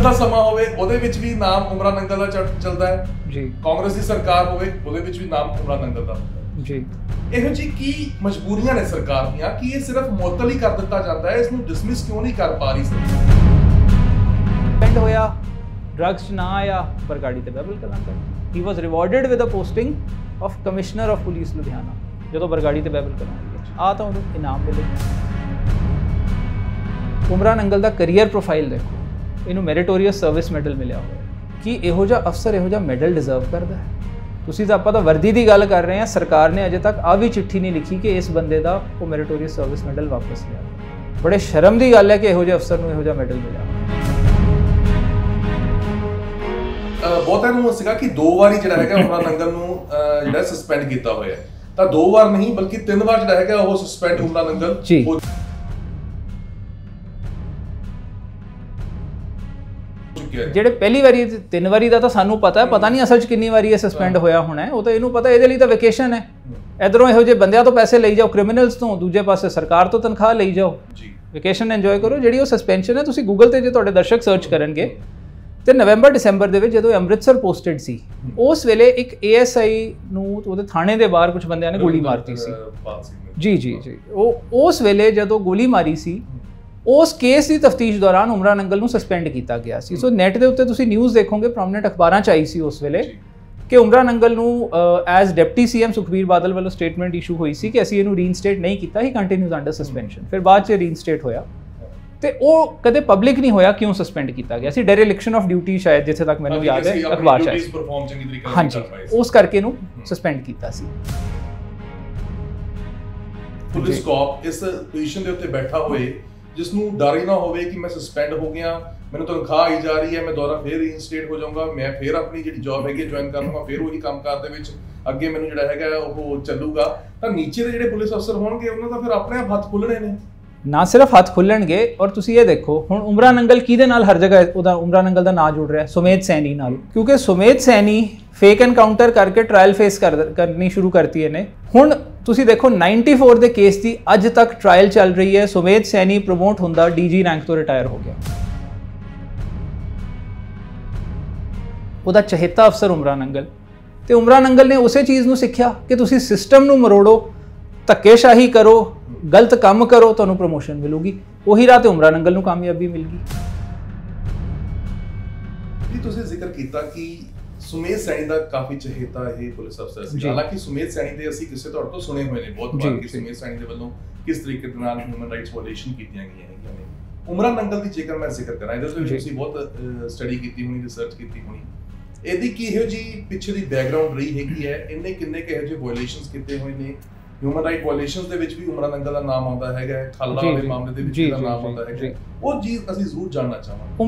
ਦਾ ਸਮਾਂ ਹੋਵੇ ਉਹਦੇ ਵਿੱਚ ਵੀ ਨਾਮ ਉਮਰਾ ਨੰਗਲ ਦਾ ਚੱਲਦਾ ਹੈ ਜੀ। ਕਾਂਗਰਸ ਦੀ ਸਰਕਾਰ ਹੋਵੇ ਉਹਦੇ ਵਿੱਚ ਵੀ ਨਾਮ ਉਮਰਾ ਨੰਗਲ ਦਾ ਜੀ। ਇਹੋ ਜੀ ਕੀ ਮਜਬੂਰੀਆਂ ਨੇ ਸਰਕਾਰ ਦੀਆਂ ਕਿ ਇਹ ਸਿਰਫ ਮੁਅੱਤਲ ਹੀ ਕਰ ਦਿੱਤਾ ਜਾਂਦਾ ਹੈ, ਇਸ ਨੂੰ ਡਿਸਮਿਸ ਕਿਉਂ ਨਹੀਂ ਕਰ ਪਾ ਰਹੀ ਸਰਕਾਰ? ਪੈਂਡ ਹੋਇਆ ਡਰੱਗਸ ਨਾ ਆਇਆ ਬਰਗਾੜੀ ਤੇ ਬਹਿਬਲ ਕਲਾਂ ਕਰ। He was rewarded with a posting of commissioner of police Ludhiana. ਜਦੋਂ ਬਰਗਾੜੀ ਤੇ ਬਹਿਬਲ ਕਲਾਂ ਆ ਤਾਂ ਉਹਨੂੰ ਇਨਾਮ ਮਿਲੇ। ਉਮਰਾ ਨੰਗਲ ਦਾ ਕਰੀਅਰ ਪ੍ਰੋਫਾਈਲ ਦੇਖੋ, ਇਹਨੂੰ ਮੈਰੀਟੋਰੀਅਸ ਸਰਵਿਸ ਮੈਡਲ ਮਿਲਿਆ ਹੋਇਆ। ਕੀ ਇਹੋ ਜਿਹਾ ਅਫਸਰ ਇਹੋ ਜਿਹਾ ਮੈਡਲ ਡਿਜ਼ਰਵ ਕਰਦਾ ਹੈ? ਤੁਸੀਂ ਤਾਂ ਆਪਾਂ ਤਾਂ ਵਰਦੀ ਦੀ ਗੱਲ ਕਰ ਰਹੇ ਹਾਂ, ਸਰਕਾਰ ਨੇ ਅਜੇ ਤੱਕ ਆ ਵੀ ਚਿੱਠੀ ਨਹੀਂ ਲਿਖੀ ਕਿ ਇਸ ਬੰਦੇ ਦਾ ਉਹ ਮੈਰੀਟੋਰੀਅਸ ਸਰਵਿਸ ਮੈਡਲ ਵਾਪਸ ਲਿਆ। ਬੜੇ ਸ਼ਰਮ ਦੀ ਗੱਲ ਹੈ ਕਿ ਇਹੋ ਜਿਹੇ ਅਫਸਰ ਨੂੰ ਇਹੋ ਜਿਹਾ ਮੈਡਲ ਮਿਲਿਆ। ਬਹੁਤਾਂ ਨੂੰ ਸੀਗਾ ਕਿ 2 ਵਾਰੀ ਜਿਹੜਾ ਹੈਗਾ ਉਮਰਾ ਨੰਗਲ ਨੂੰ ਜਿਹੜਾ ਸਸਪੈਂਡ ਕੀਤਾ ਹੋਇਆ, ਤਾਂ 2 ਵਾਰ ਨਹੀਂ ਬਲਕਿ 3 ਵਾਰ ਜਿਹੜਾ ਹੈਗਾ ਉਹ ਸਸਪੈਂਡ ਉਮਰਾ ਨੰਗਲ ਜੀ। ਜਿਹੜੇ ਪਹਿਲੀ ਵਾਰੀ 3 ਵਾਰੀ ਦਾ ਤਾਂ ਸਾਨੂੰ ਪਤਾ ਨਹੀਂ ਅਸਲ 'ਚ ਕਿੰਨੀ ਵਾਰੀ ਇਹ ਸਸਪੈਂਡ ਹੋਇਆ ਹੋਣਾ। ਉਹ ਤਾਂ ਇਹਨੂੰ ਪਤਾ, ਇਹਦੇ ਲਈ ਤਾਂ ਵੈਕੇਸ਼ਨ ਹੈ। ਇਧਰੋਂ ਇਹੋ ਜਿਹੇ ਬੰਦਿਆਂ ਤੋਂ ਪੈਸੇ ਲਈ ਜਾਓ ਕ੍ਰਿਮੀਨਲਸ ਤੋਂ, ਦੂਜੇ ਪਾਸੇ ਸਰਕਾਰ ਤੋਂ ਤਨਖਾਹ ਲਈ ਜਾਓ, ਵੈਕੇਸ਼ਨ ਇੰਜੋਏ ਕਰੋ। ਜਿਹੜੀ ਉਹ ਸਸਪੈਂਸ਼ਨ ਹੈ, ਤੁਸੀਂ ਗੂਗਲ ਤੇ ਜੇ ਤੁਹਾਡੇ ਦਰਸ਼ਕ ਸਰਚ ਕਰਨਗੇ ਤੇ ਨਵੰਬਰ ਦਸੰਬਰ ਦੇ ਵਿੱਚ ਜਦੋਂ ਅੰਮ੍ਰਿਤਸਰ ਪੋਸਟਡ ਸੀ, ਉਸ ਵੇਲੇ ਇੱਕ ASI ਨੂੰ ਉਹਦੇ ਥਾਣੇ ਦੇ ਬਾਹਰ ਕੁਝ ਬੰਦਿਆਂ ਨੇ ਗੋਲੀ ਮਾਰਤੀ ਸੀ ਜੀ ਜੀ ਜੀ। ਉਹ ਉਸ ਵੇਲੇ ਜਦੋਂ ਗੋਲੀ ਮਾਰੀ ਸੀ, ਉਸ ਕੇਸ ਦੀ ਤਫਤੀਸ਼ ਦੌਰਾਨ ਉਮਰਾ ਨੰਗਲ ਨੂੰ ਸਸਪੈਂਡ ਕੀਤਾ ਗਿਆ ਸੀ। ਸੋ ਨੈਟ ਦੇ ਉੱਤੇ ਤੁਸੀਂ ਨਿਊਜ਼ ਦੇਖੋਗੇ, ਪ੍ਰੋਮਿਨੈਂਟ ਅਖਬਾਰਾਂ 'ਚ ਆਈ ਸੀ ਉਸ ਵੇਲੇ ਕਿ ਉਮਰਾ ਨੰਗਲ ਨੂੰ as deputy CM Sukhbir Badal ਵੱਲੋਂ ਸਟੇਟਮੈਂਟ ਇਸ਼ੂ ਹੋਈ ਸੀ ਕਿ ਅਸੀਂ ਇਹਨੂੰ ਰੀਇਨਸਟੇਟ ਨਹੀਂ ਕੀਤਾ, ਹੀ ਕੰਟੀਨਿਊਜ਼ ਅੰਡਰ ਸਸਪੈਂਸ਼ਨ। ਫਿਰ ਬਾਅਦ 'ਚ ਰੀਇਨਸਟੇਟ ਹੋਇਆ ਤੇ ਉਹ ਕਦੇ ਪਬਲਿਕ ਨਹੀਂ ਹੋਇਆ ਕਿਉਂ ਸਸਪੈਂਡ ਕੀਤਾ ਗਿਆ ਸੀ। ਡੈਰੀਲਿਕਸ਼ਨ ਆਫ ਡਿਊਟੀ ਸ਼ਾਇਦ, ਜਿੱਥੇ ਤੱਕ ਮੈਨੂੰ ਯਾਦ ਹੈ, ਅਖਬਾਰ 'ਚ ਹਾਂਜੀ, ਉਸ ਕਰਕੇ ਇਹਨੂੰ ਸਸਪੈਂਡ ਕੀਤਾ ਸੀ। ਪੁਲਿਸ ਕਾਪ ਇਸ ਪੋਜੀਸ਼ਨ ਦੇ ਉੱਤੇ ਬੈਠਾ ਹੋਏ ਜਿਸ ਨੂੰ ਡਰ ਹੀ ਨਾ ਹੋਵੇ ਕਿ ਮੈਂ ਸਸਪੈਂਡ ਹੋ ਗਿਆ, ਮੈਨੂੰ ਤਨਖਾਹ ਆਈ ਜਾ ਰਹੀ ਹੈ, ਮੈਂ ਦੁਬਾਰਾ ਫੇਰ ਰੀਇਨਸਟੇਟ ਹੋ ਜਾਊਂਗਾ, ਮੈਂ ਫੇਰ ਆਪਣੀ ਜਿਹੜੀ ਜੌਬ ਹੈਗੀ ਜੁਆਇਨ ਕਰ ਲਵਾਂਗਾ, ਫੇਰ ਉਹੀ ਕੰਮਕਾਰ ਦੇ ਵਿੱਚ ਅੱਗੇ ਮੈਨੂੰ ਜਿਹੜਾ ਹੈਗਾ ਉਹ ਚੱਲੂਗਾ, ਤਾਂ ਨੀਚੇ ਦੇ ਜਿਹੜੇ ਪੁਲਿਸ ਅਫਸਰ ਹੋਣਗੇ ਉਹਨਾਂ ਦਾ ਫਿਰ ਆਪਣੇ ਆਪ ਹੱਥ ਖੁੱਲਣੇ ਨੇ। ਨਾ ਸਿਰਫ ਹੱਥ ਖੁੱਲਣਗੇ, ਔਰ ਤੁਸੀਂ ਇਹ ਦੇਖੋ ਹੁਣ ਉਮਰਾ ਨੰਗਲ ਕਿਹਦੇ ਨਾਲ ਹਰ ਜਗ੍ਹਾ ਉਹਦਾ ਉਮਰਾ ਨੰਗਲ ਦਾ ਨਾਂ ਜੁੜ ਰਿਹਾ, ਸੁਮੇਧ ਸੈਣੀ ਨਾਲ। ਕਿਉਂਕਿ ਸੁਮੇਧ ਸੈਣੀ ਫੇਕ ਐਨਕਾਊਂਟਰ ਕਰਕੇ ਟ੍ਰਾਇਲ ਫੇਸ ਕਰਨੀ ਸ਼ੁਰੂ ਕਰਤੀ ਇਹਨੇ। ਹੁਣ ਤੁਸੀਂ ਦੇਖੋ 94 ਦੇ ਕੇਸ ਦੀ ਅੱਜ ਤੱਕ ਟ੍ਰਾਇਲ ਚੱਲ ਰਹੀ ਹੈ। ਸੁਮੇਧ ਸੈਣੀ ਪ੍ਰਮੋਟ ਹੁੰਦਾ DG ਰੈਂਕ ਤੋਂ ਰਿਟਾਇਰ ਹੋ ਗਿਆ। ਉਹਦਾ ਚਹੇਤਾ ਅਫਸਰ ਉਮਰਾ ਨੰਗਲ, ਤੇ ਉਮਰਾ ਨੰਗਲ ਨੇ ਉਸੇ ਚੀਜ਼ ਨੂੰ ਸਿੱਖਿਆ ਕਿ ਤੁਸੀਂ ਸਿਸਟਮ ਨੂੰ ਮਰੋੜੋ, ਧੱਕੇਸ਼ਾਹੀ ਕਰੋ, ਗਲਤ ਕੰਮ ਕਰੋ, ਤੁਹਾਨੂੰ ਪ੍ਰਮੋਸ਼ਨ ਮਿਲੂਗੀ। ਉਹੀ ਰਾਹ ਤੇ ਉਮਰਾ ਨੰਗਲ ਨੂੰ ਕਾਮਯਾਬੀ ਮਿਲ ਗਈ। ਜੀ ਤੁਸੀਂ ਜ਼ਿਕਰ ਕੀਤਾ ਕਿ ਸੁਮੇਧ ਸੈਣੀ ਦਾ ਕਾਫੀ ਚਹੇਤਾ ਇਹ ਪੁਲਿਸ ਅਫਸਰ ਸੀ। ਹਾਲਾਂਕਿ ਸੁਮੇਧ ਸੈਣੀ ਦੇ ਅਸੀਂ ਕਿਸੇ ਤੁਹਾਡੇ ਤੋਂ ਸੁਣੇ ਹੋਏ ਨੇ ਬਹੁਤ ਵਾਰ ਕਿ ਸੁਮੇਧ ਸੈਣੀ ਦੇ ਵੱਲੋਂ ਕਿਸ ਤਰੀਕੇ ਦੇ ਨਾਲ ਹਿਊਮਨ ਰਾਈਟਸ ਵਾਇਲੇਸ਼ਨ ਕੀਤੀਆਂ ਗਈਆਂ ਹੈਗੀਆਂ ਨੇ। ਉਮਰਾ ਨੰਗਲ ਦੀ ਜੇਕਰ ਮੈਂ ਜ਼ਿਕਰ ਕਰਾਂ, ਇਹਦੇ ਵਿੱਚ ਤੁਸੀਂ ਬਹੁਤ ਸਟੱਡੀ ਕੀਤੀ ਹੋਣੀ, ਰਿਸਰਚ ਕੀਤੀ ਹੋਣੀ, ਇਹਦੀ ਕੀ ਇਹੋ ਜੀ ਪਿੱਛੇ ਦੀ ਬੈਕਗ੍ਰਾਉਂਡ ਰਹੀ ਹੈਗੀ ਹੈ? ਇਹਨੇ ਕਿੰਨੇ ਇਹੋ ਜਿਹੇ ਵਾਇਲੇਸ਼ਨਸ ਕੀਤੇ ਹੋਏ ਨੇ? ਹਿਊਮਨ ਰਾਈਟ ਵਾਇਲੇਸ਼ਨਸ ਦੇ ਵਿੱਚ ਵੀ ਉਮਰਾ ਨੰਗਲ ਦਾ ਨਾਮ ਆਉਂਦਾ ਹੈਗਾ, ਖਾਲੜਾ ਦੇ ਮਾਮਲੇ ਦੇ ਵਿੱਚ ਇਹਦਾ ਨਾਮ ਆਉਂਦਾ ਹੈਗਾ। ਉਹ ਚੀਜ਼ ਅਸੀਂ ਜ਼ਰੂਰ ਜਾਣਨਾ ਚਾਹਾਂਗੇ।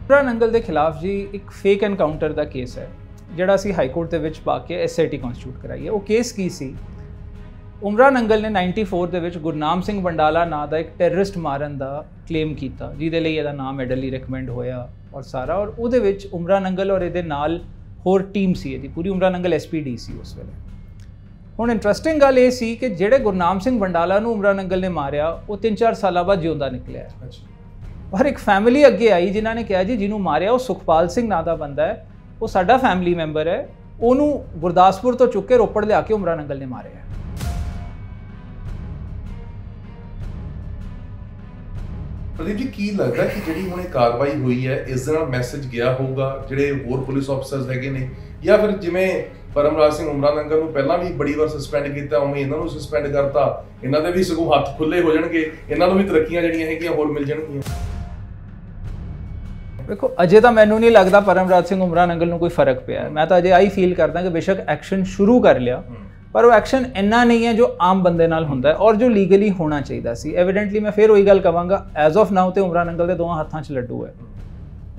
ਉਮਰਾ ਨੰਗਲ ਦੇ ਖਿਲਾਫ ਜੀ ਇੱਕ ਫੇਕ ਐਨਕਾਊਂਟਰ ਦਾ ਕੇਸ ਹੈ ਜਿਹੜਾ ਅਸੀਂ ਹਾਈ ਕੋਰਟ ਦੇ ਵਿੱਚ ਪਾ ਕੇ SIT ਕਨਸਟੀਟਿਊਟ ਕਰਾਈ ਹੈ। ਉਹ ਕੇਸ ਕੀ ਸੀ? ਉਮਰਾ ਨੰਗਲ ਨੇ 94 ਦੇ ਵਿੱਚ ਗੁਰਨਾਮ ਸਿੰਘ ਵੰਡਾਲਾ ਨਾਂ ਦਾ ਇੱਕ ਟੈਰਰਿਸਟ ਮਾਰਨ ਦਾ ਕਲੇਮ ਕੀਤਾ, ਜਿਹਦੇ ਲਈ ਇਹਦਾ ਨਾਮ ਮੈਡਲ ਹੀ ਰਿਕਮੈਂਡ ਹੋਇਆ ਔਰ ਸਾਰਾ। ਔਰ ਉਹਦੇ ਵਿੱਚ ਉਮਰਾ ਨੰਗਲ ਔਰ ਇਹਦੇ ਨਾਲ ਹੋਰ ਟੀਮ ਸੀ, ਇਹਦੀ ਪੂਰੀ ਉਮਰਾ ਨੰਗਲ SPD ਸੀ ਉਸ ਵੇਲੇ। ਹੁਣ ਇੰਟਰਸਟਿੰਗ ਗੱਲ ਇਹ ਸੀ ਕਿ ਜਿਹੜੇ ਗੁਰਨਾਮ ਸਿੰਘ ਵੰਡਾਲਾ ਨੂੰ ਉਮਰਾ ਨੰਗਲ ਨੇ ਮਾਰਿਆ, ਉਹ 3-4 ਸਾਲਾਂ ਬਾਅਦ ਜਿਉਂਦਾ ਨਿਕਲਿਆ। ਔਰ ਇੱਕ ਫੈਮਿਲੀ ਅੱਗੇ ਆਈ ਜਿਨ੍ਹਾਂ ਨੇ ਕਿਹਾ ਜੀ ਜਿਹਨੂੰ ਮਾਰਿਆ ਉਹ ਸੁਖਪਾਲ ਸਿੰਘ ਨਾਂ ਦਾ ਬੰਦਾ ਹੈ, ਉਹ ਸਾਡਾ ਫੈਮਿਲੀ ਮੈਂਬਰ ਹੈ, ਉਹਨੂੰ ਗੁਰਦਾਸਪੁਰ ਤੋਂ ਚੁੱਕ ਕੇ ਰੋਪੜ ਲਿਆ ਕੇ ਉਮਰਾ ਨੰਗਲ ਨੇ ਮਾਰਿਆ। ਪ੍ਰਦੀਪ ਜੀ ਕੀ ਲੱਗਦਾ ਕਿ ਜਿਹੜੀ ਹੁਣ ਇਹ ਕਾਰਵਾਈ ਹੋਈ ਹੈ, ਇਸ ਦੇ ਨਾਲ ਮੈਸੇਜ ਗਿਆ ਹੋਊਗਾ ਜਿਹੜੇ ਹੋਰ ਪੁਲਿਸ ਅਫਸਰਸ ਹੈਗੇ ਨੇ, ਜਾਂ ਫਿਰ ਜਿਵੇਂ ਪਰਮਰਾਜ ਸਿੰਘ ਉਮਰਾ ਨੰਗਲ ਨੂੰ ਪਹਿਲਾਂ ਵੀ ਬੜੀ ਵਾਰ ਸਸਪੈਂਡ ਕੀਤਾ, ਉਵੇਂ ਇਹਨਾਂ ਨੂੰ ਸਸਪੈਂਡ ਕਰਤਾ, ਇਹਨਾਂ ਦੇ ਵੀ ਸਗੋਂ ਹੱਥ ਖੁੱਲੇ ਹੋ ਜਾਣਗੇ, ਇਹਨਾਂ ਨੂੰ ਵੀ ਤਰੱਕੀਆਂ ਜਿਹੜੀਆਂ ਹੈਗੀਆਂ ਹੋਰ ਮਿਲ ਜਾਣਗੀਆਂ? ਦੇਖੋ ਅਜੇ ਤਾਂ ਮੈਨੂੰ ਨਹੀਂ ਲੱਗਦਾ ਪਰਮਰਾਜ ਸਿੰਘ ਉਮਰਾ ਨੰਗਲ ਨੂੰ ਕੋਈ ਫਰਕ ਪਿਆ। ਮੈਂ ਤਾਂ ਅਜੇ ਆਹੀ ਫੀਲ ਕਰਦਾ ਕਿ ਬੇਸ਼ੱਕ ਐਕਸ਼ਨ ਸ਼ੁਰੂ ਕਰ ਲਿਆ, ਪਰ ਉਹ ਐਕਸ਼ਨ ਇੰਨਾ ਨਹੀਂ ਹੈ ਜੋ ਆਮ ਬੰਦੇ ਨਾਲ ਹੁੰਦਾ ਹੈ ਔਰ ਜੋ ਲੀਗਲੀ ਹੋਣਾ ਚਾਹੀਦਾ ਸੀ। ਐਵੀਡੈਂਟਲੀ ਮੈਂ ਫਿਰ ਉਹੀ ਗੱਲ ਕਹਾਂਗਾ, ਐਜ਼ ਆਫ ਨਾਓ ਤੇ ਉਮਰਾ ਨੰਗਲ ਦੇ ਦੋਵਾਂ ਹੱਥਾਂ 'ਚ ਲੱਡੂ ਹੈ।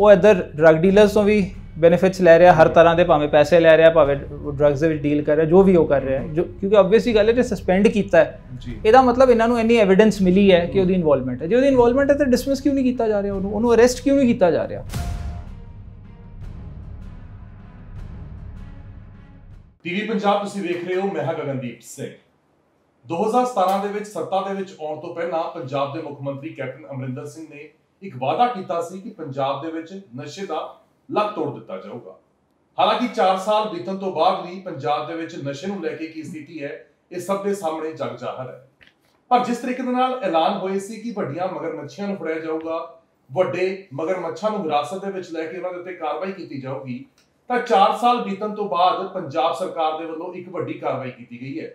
ਉਹ ਇੱਧਰ ਡਰੱਗ ਡੀਲਰਸ ਤੋਂ ਵੀ ਬੈਨੀਫਿਟਸ ਲੈ ਰਿਹਾ ਹਰ ਤਰ੍ਹਾਂ ਦੇ, ਭਾਵੇਂ ਪੈਸੇ ਲੈ ਰਿਹਾ, ਭਾਵੇਂ ਡਰੱਗਸ ਦੇ ਵਿੱਚ ਡੀਲ ਕਰ ਰਿਹਾ, ਜੋ ਵੀ ਉਹ ਕਰ ਰਿਹਾ, ਜੋ ਕਿਉਂਕਿ ਆਬਵੀਅਸਲੀ ਗੱਲ ਹੈ ਜੇ ਸਸਪੈਂਡ ਕੀਤਾ ਹੈ ਇਹਦਾ ਮਤਲਬ ਇਹਨਾਂ ਨੂੰ ਇੰਨੀ ਐਵੀਡੈਂਸ ਮਿਲੀ ਹੈ ਕਿ ਉਹਦੀ ਇਨਵੋਲਵਮੈਂਟ ਹੈ। ਜੇ ਉਹਦੀ ਇਨਵੋਲਵਮੈਂਟ ਹੈ ਤਾਂ ਡਿਸਮਿਸ ਕਿਉਂ ਨਹੀਂ ਕੀਤਾ ਜਾ ਰਿਹਾ ਉਹਨੂੰ ਅਰੈਸਟ ਕਿਉਂ ਨਹੀਂ ਕੀਤਾ ਜਾ ਰਿਹਾ? ਟੀਵੀ ਪੰਜਾਬ ਤੁਸੀਂ ਵੇਖ ਰਹੇ ਹੋ, ਮੈਂ ਹਾਂ ਗਗਨਦੀਪ ਸਿੰਘ। 2017 ਦੇ ਵਿੱਚ ਸੱਤਾ ਦੇ ਵਿੱਚ ਆਉਣ ਤੋਂ ਪਹਿਲਾਂ ਪੰਜਾਬ ਦੇ ਮੁੱਖ ਮੰਤਰੀ ਕੈਪਟਨ ਅਮਰਿੰਦਰ ਸਿੰਘ ਨੇ ਇੱਕ ਵਾਅਦਾ ਕੀਤਾ ਸੀ ਕਿ ਪੰਜਾਬ ਦੇ ਵਿੱਚ ਨਸ਼ੇ ਦਾ ਲੱਕ ਤੋੜ ਦਿੱਤਾ ਜਾਊਗਾ। ਹਾਲਾਂਕਿ 4 ਸਾਲ ਬੀਤਣ ਤੋਂ ਬਾਅਦ ਵੀ ਪੰਜਾਬ ਦੇ ਵਿੱਚ ਨਸ਼ੇ ਨੂੰ ਲੈ ਕੇ ਕੀ ਸਥਿਤੀ ਹੈ ਇਹ ਸਭ ਦੇ ਸਾਹਮਣੇ ਜਗ ਜ਼ਾਹਰ ਹੈ। ਪਰ ਜਿਸ ਤਰੀਕੇ ਦੇ ਨਾਲ ਐਲਾਨ ਹੋਏ ਸੀ ਕਿ ਵੱਡੀਆਂ ਮਗਰਮੱਛੀਆਂ ਨੂੰ ਫੜਿਆ ਜਾਊਗਾ, ਵੱਡੇ ਮਗਰਮੱਛਾਂ ਨੂੰ ਹਿਰਾਸਤ ਦੇ ਵਿੱਚ ਲੈ ਕੇ ਉਹਨਾਂ ਦੇ ਉੱਤੇ ਕਾਰਵਾਈ ਕੀਤੀ ਜਾਊਗੀ, ਤਾਂ 4 ਸਾਲ ਬੀਤਣ ਤੋਂ ਬਾਅਦ ਪੰਜਾਬ ਸਰਕਾਰ ਦੇ ਵੱਲੋਂ ਇੱਕ ਵੱਡੀ ਕਾਰਵਾਈ ਕੀਤੀ ਗਈ ਹੈ,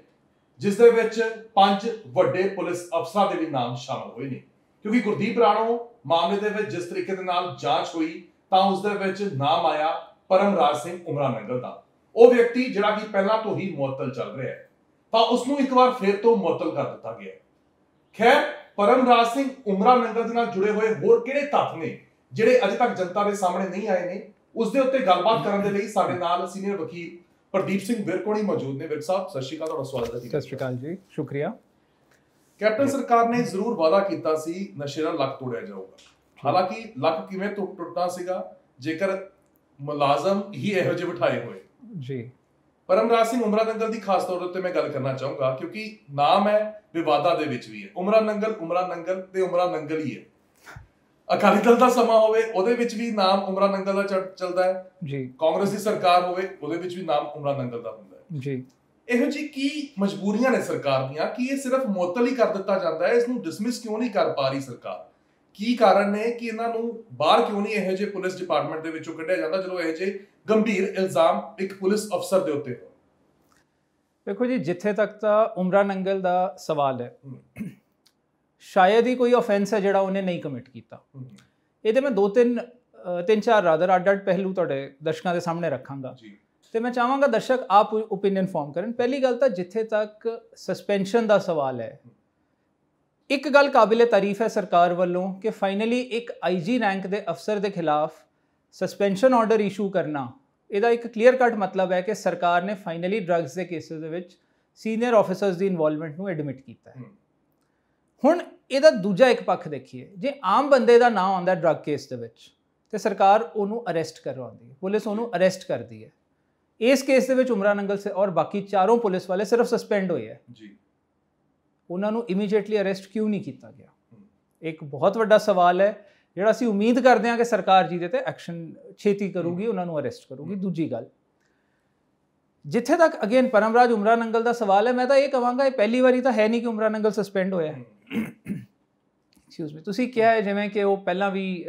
ਜਿਸ ਦੇ ਵਿੱਚ 5 ਵੱਡੇ ਪੁਲਿਸ ਅਫਸਰਾਂ ਦੇ ਵੀ ਨਾਮ ਸ਼ਾਮਲ ਹੋਏ ਨੇ। ਕਿਉਂਕਿ ਗੁਰਦੀਪ ਰਾਣੋ ਮਾਮਲੇ ਦੇ ਵਿੱਚ ਜਿਸ ਤਰੀਕੇ ਦੇ ਨਾਲ ਜਾਂਚ ਹੋਈ ਤਾਂ ਉਸ ਦੇ ਵਿੱਚ ਨਾਮ ਆਇਆ ਪਰਮਰਾਜ ਸਿੰਘ ਉਮਰਾ ਨੰਗਲ ਦਾ। ਉਹ ਵਿਅਕਤੀ ਜਿਹੜਾ ਕਿ ਪਹਿਲਾਂ ਤੋਂ ਹੀ ਮੁਅੱਤਲ ਚੱਲ ਰਿਹਾ ਹੈ, ਤਾਂ ਉਸ ਨੂੰ ਇੱਕ ਵਾਰ ਫਿਰ ਤੋਂ ਮੁਅੱਤਲ ਕਰ ਦਿੱਤਾ ਗਿਆ। ਖੈਰ, ਪਰਮਰਾਜ ਸਿੰਘ ਉਮਰਾ ਨੰਗਲ ਦੇ ਨਾਲ ਜੁੜੇ ਹੋਏ ਹੋਰ ਕਿਹੜੇ ਤੱਥ ਨੇ ਜਿਹੜੇ ਅਜੇ ਤੱਕ ਜਨਤਾ ਦੇ ਸਾਹਮਣੇ ਨਹੀਂ ਆਏ ਨੇ, ਉਸ ਦੇ ਉੱਤੇ ਗੱਲਬਾਤ ਕਰਨ ਦੇ ਲਈ ਸਾਡੇ ਨਾਲ ਸੀਨੀਅਰ ਵਕੀਲ ਪ੍ਰਦੀਪ ਸਿੰਘ ਵਿਰਕ ਮੌਜੂਦ ਨੇ। ਵਿਰਕ ਸਾਹਿਬ, ਸਤਿ ਸ਼੍ਰੀ ਅਕਾਲ, ਤੁਹਾਡਾ ਸਵਾਗਤ ਹੈ। ਸਤਿ ਸ਼੍ਰੀ ਅਕਾਲ ਜੀ, ਸ਼ੁਕਰੀਆ। ਕੈਪਟਨ ਸਰਕਾਰ ਨੇ ਜ਼ਰੂਰ ਵਾਅਦਾ ਕੀਤਾ ਸੀ ਨਸ਼ੇ ਦਾ ਲੱਕ ਤੋੜਿਆ ਜਾਊਗਾ। ਹਾਲਾਂਕਿ ਲੱਕ ਕਿਵੇਂ ਟੁੱਟਣਾ ਸੀਗਾ ਜੇਕਰ ਮੁਲਾਜ਼ਮ ਹੀ ਇਹੋ ਜਿਹੇ ਬਿਠਾਏ ਹੋਏ ਜੀ। ਪਰਮਰਾਜ ਸਿੰਘ ਉਮਰਾ ਨੰਗਲ ਦੀ ਖਾਸ ਤੌਰ ਉੱਤੇ ਮੈਂ ਗੱਲ ਕਰਨਾ ਚਾਹੂੰਗਾ ਕਿਉਂਕਿ ਨਾਮ ਹੈ ਵਿਵਾਦਾਂ ਦੇ ਵਿੱਚ ਵੀ ਹੈ। ਉਮਰਾ ਨੰਗਲ ਤੇ ਉਮਰਾ ਨੰਗਲ ਹੀ ਹੈ। ਅਕਾਲੀ ਦਲ ਦਾ ਸਮਾਂ ਹੋਵੇ ਉਹਦੇ ਵਿੱਚ ਵੀ ਨਾਮ ਉਮਰਾ ਨੰਗਲ ਦਾ ਚੱਲਦਾ ਹੈ ਜੀ। ਕਾਂਗਰਸ ਦੀ ਸਰਕਾਰ ਹੋਵੇ ਉਹਦੇ ਵਿੱਚ ਵੀ ਨਾਮ ਉਮਰਾ ਨੰਗਲ ਦਾ ਹੁੰਦਾ ਹੈ ਜੀ। ਇਹੋ ਜਿਹੀ ਕੀ ਮਜਬੂਰੀਆਂ ਨੇ ਸਰਕਾਰ ਦੀਆਂ ਕਿ ਇਹ ਸਿਰਫ ਮੁਅੱਤਲ ਹੀ ਕਰ ਦਿੱਤਾ ਜਾਂਦਾ ਹੈ? ਇਸ ਨੂੰ ਡਿਸਮਿਸ ਕਿਉਂ ਨਹੀਂ ਕਰ ਪਾ ਰਹੀ ਸਰਕਾਰ? ਕੀ ਕਾਰਨ ਨੇ ਕਿ ਇਹਨਾਂ ਨੂੰ ਬਾਹਰ ਕਿਉਂ ਨਹੀਂ ਇਹੋ ਜਿਹੇ ਪੁਲਿਸ ਡਿਪਾਰਟਮੈਂਟ ਦੇ ਵਿੱਚੋਂ ਕੱਢਿਆ ਜਾਂਦਾ ਜਦੋਂ ਇਹੋ ਜਿਹੇ ਗੰਭੀਰ ਇਲਜ਼ਾਮ ਇੱਕ ਪੁਲਿਸ ਅਫਸਰ ਦੇ ਉੱਤੇ ਹੋ? ਦੇਖੋ ਜੀ, ਜਿੱਥੇ ਤੱਕ ਤਾਂ ਉਮਰਾ ਨੰਗਲ ਦਾ ਸਵਾਲ ਹੈ, ਸ਼ਾਇਦ ਹੀ ਕੋਈ ਆਫੈਂਸ ਹੈ ਜਿਹੜਾ ਉਹਨੇ ਨਹੀਂ ਕਮਿਟ ਕੀਤਾ। ਇਹਦੇ ਮੈਂ ਤਿੰਨ ਚਾਰ ਰਾਦਰ ਅੱਡ ਪਹਿਲੂ ਤੁਹਾਡੇ ਦਰਸ਼ਕਾਂ ਦੇ ਸਾਹਮਣੇ ਰੱਖਾਂਗਾ ਤੇ ਮੈਂ ਚਾਹਾਂਗਾ ਦਰਸ਼ਕ ਆਪ ਓਪੀਨੀਅਨ ਫਾਰਮ ਕਰਨ। ਪਹਿਲੀ ਗੱਲ ਤਾਂ ਜਿੱਥੇ ਤੱਕ ਸਸਪੈਂਸ਼ਨ ਦਾ ਸਵਾਲ ਹੈ, ਇੱਕ ਗੱਲ ਕਾਬਿਲੇ ਤਾਰੀਫ ਹੈ ਸਰਕਾਰ ਵੱਲੋਂ ਕਿ ਫਾਈਨਲੀ ਇੱਕ IG ਰੈਂਕ ਦੇ ਅਫਸਰ ਦੇ ਖਿਲਾਫ ਸਸਪੈਂਸ਼ਨ ਆਰਡਰ ਇਸ਼ੂ ਕਰਨਾ, ਇਹਦਾ ਇੱਕ ਕਲੀਅਰ ਕੱਟ ਮਤਲਬ ਹੈ ਕਿ ਸਰਕਾਰ ਨੇ ਫਾਈਨਲੀ ਡਰੱਗਸ ਦੇ ਕੇਸਿਸ ਦੇ ਵਿੱਚ ਸੀਨੀਅਰ ਆਫੀਸਰਸ ਦੀ ਇਨਵੋਲਵਮੈਂਟ ਨੂੰ ਐਡਮਿਟ ਕੀਤਾ ਹੈ। ਹੁਣ ਇਹਦਾ ਦੂਜਾ ਇੱਕ ਪੱਖ ਦੇਖੀਏ, ਜੇ ਆਮ ਬੰਦੇ ਦਾ ਨਾਮ ਆਉਂਦਾ ਡਰੱਗ ਕੇਸ ਦੇ ਵਿੱਚ ਤੇ ਸਰਕਾਰ ਉਹਨੂੰ ਅਰੈਸਟ ਕਰਵਾਉਂਦੀ ਹੈ, ਪੁਲਿਸ ਉਹਨੂੰ ਅਰੈਸਟ ਕਰਦੀ ਹੈ। ਇਸ ਕੇਸ ਦੇ ਵਿੱਚ ਉਮਰਾ ਨੰਗਲ ਸੇ ਔਰ ਬਾਕੀ ਚਾਰੋਂ ਪੁਲਿਸ ਵਾਲੇ ਸਿਰਫ ਸਸਪੈਂਡ ਹੋਏ ਹੈ ਜੀ। ਉਹਨਾਂ ਨੂੰ ਇਮੀਡੀਏਟਲੀ ਅਰੈਸਟ ਕਿਉਂ ਨਹੀਂ ਕੀਤਾ ਗਿਆ? ਇੱਕ ਬਹੁਤ ਵੱਡਾ ਸਵਾਲ ਹੈ ਜਿਹੜਾ ਅਸੀਂ ਉਮੀਦ ਕਰਦੇ ਹਾਂ ਕਿ ਸਰਕਾਰ ਜਿਹਦੇ ਤੇ ਐਕਸ਼ਨ ਛੇਤੀ ਕਰੂਗੀ, ਉਹਨਾਂ ਨੂੰ ਅਰੈਸਟ ਕਰੂਗੀ। ਦੂਜੀ ਗੱਲ, ਜਿੱਥੇ ਤੱਕ ਅਗੇਨ ਪਰਮਰਾਜ ਉਮਰਾ ਨੰਗਲ ਦਾ ਸਵਾਲ ਹੈ, ਮੈਂ ਤਾਂ ਇਹ ਕਹਾਂਗਾ ਇਹ ਪਹਿਲੀ ਵਾਰੀ ਤਾਂ ਹੈ ਨਹੀਂ ਕਿ ਉਮਰਾ ਨੰਗਲ ਸਸਪੈਂਡ ਹੋਇਆ ਹੈ। ਐਕਸਕਿਊਜ਼ ਮੀ, ਤੁਸੀਂ ਕਿਹਾ ਹੈ ਜਿਵੇਂ ਕਿ ਉਹ ਪਹਿਲਾਂ ਵੀ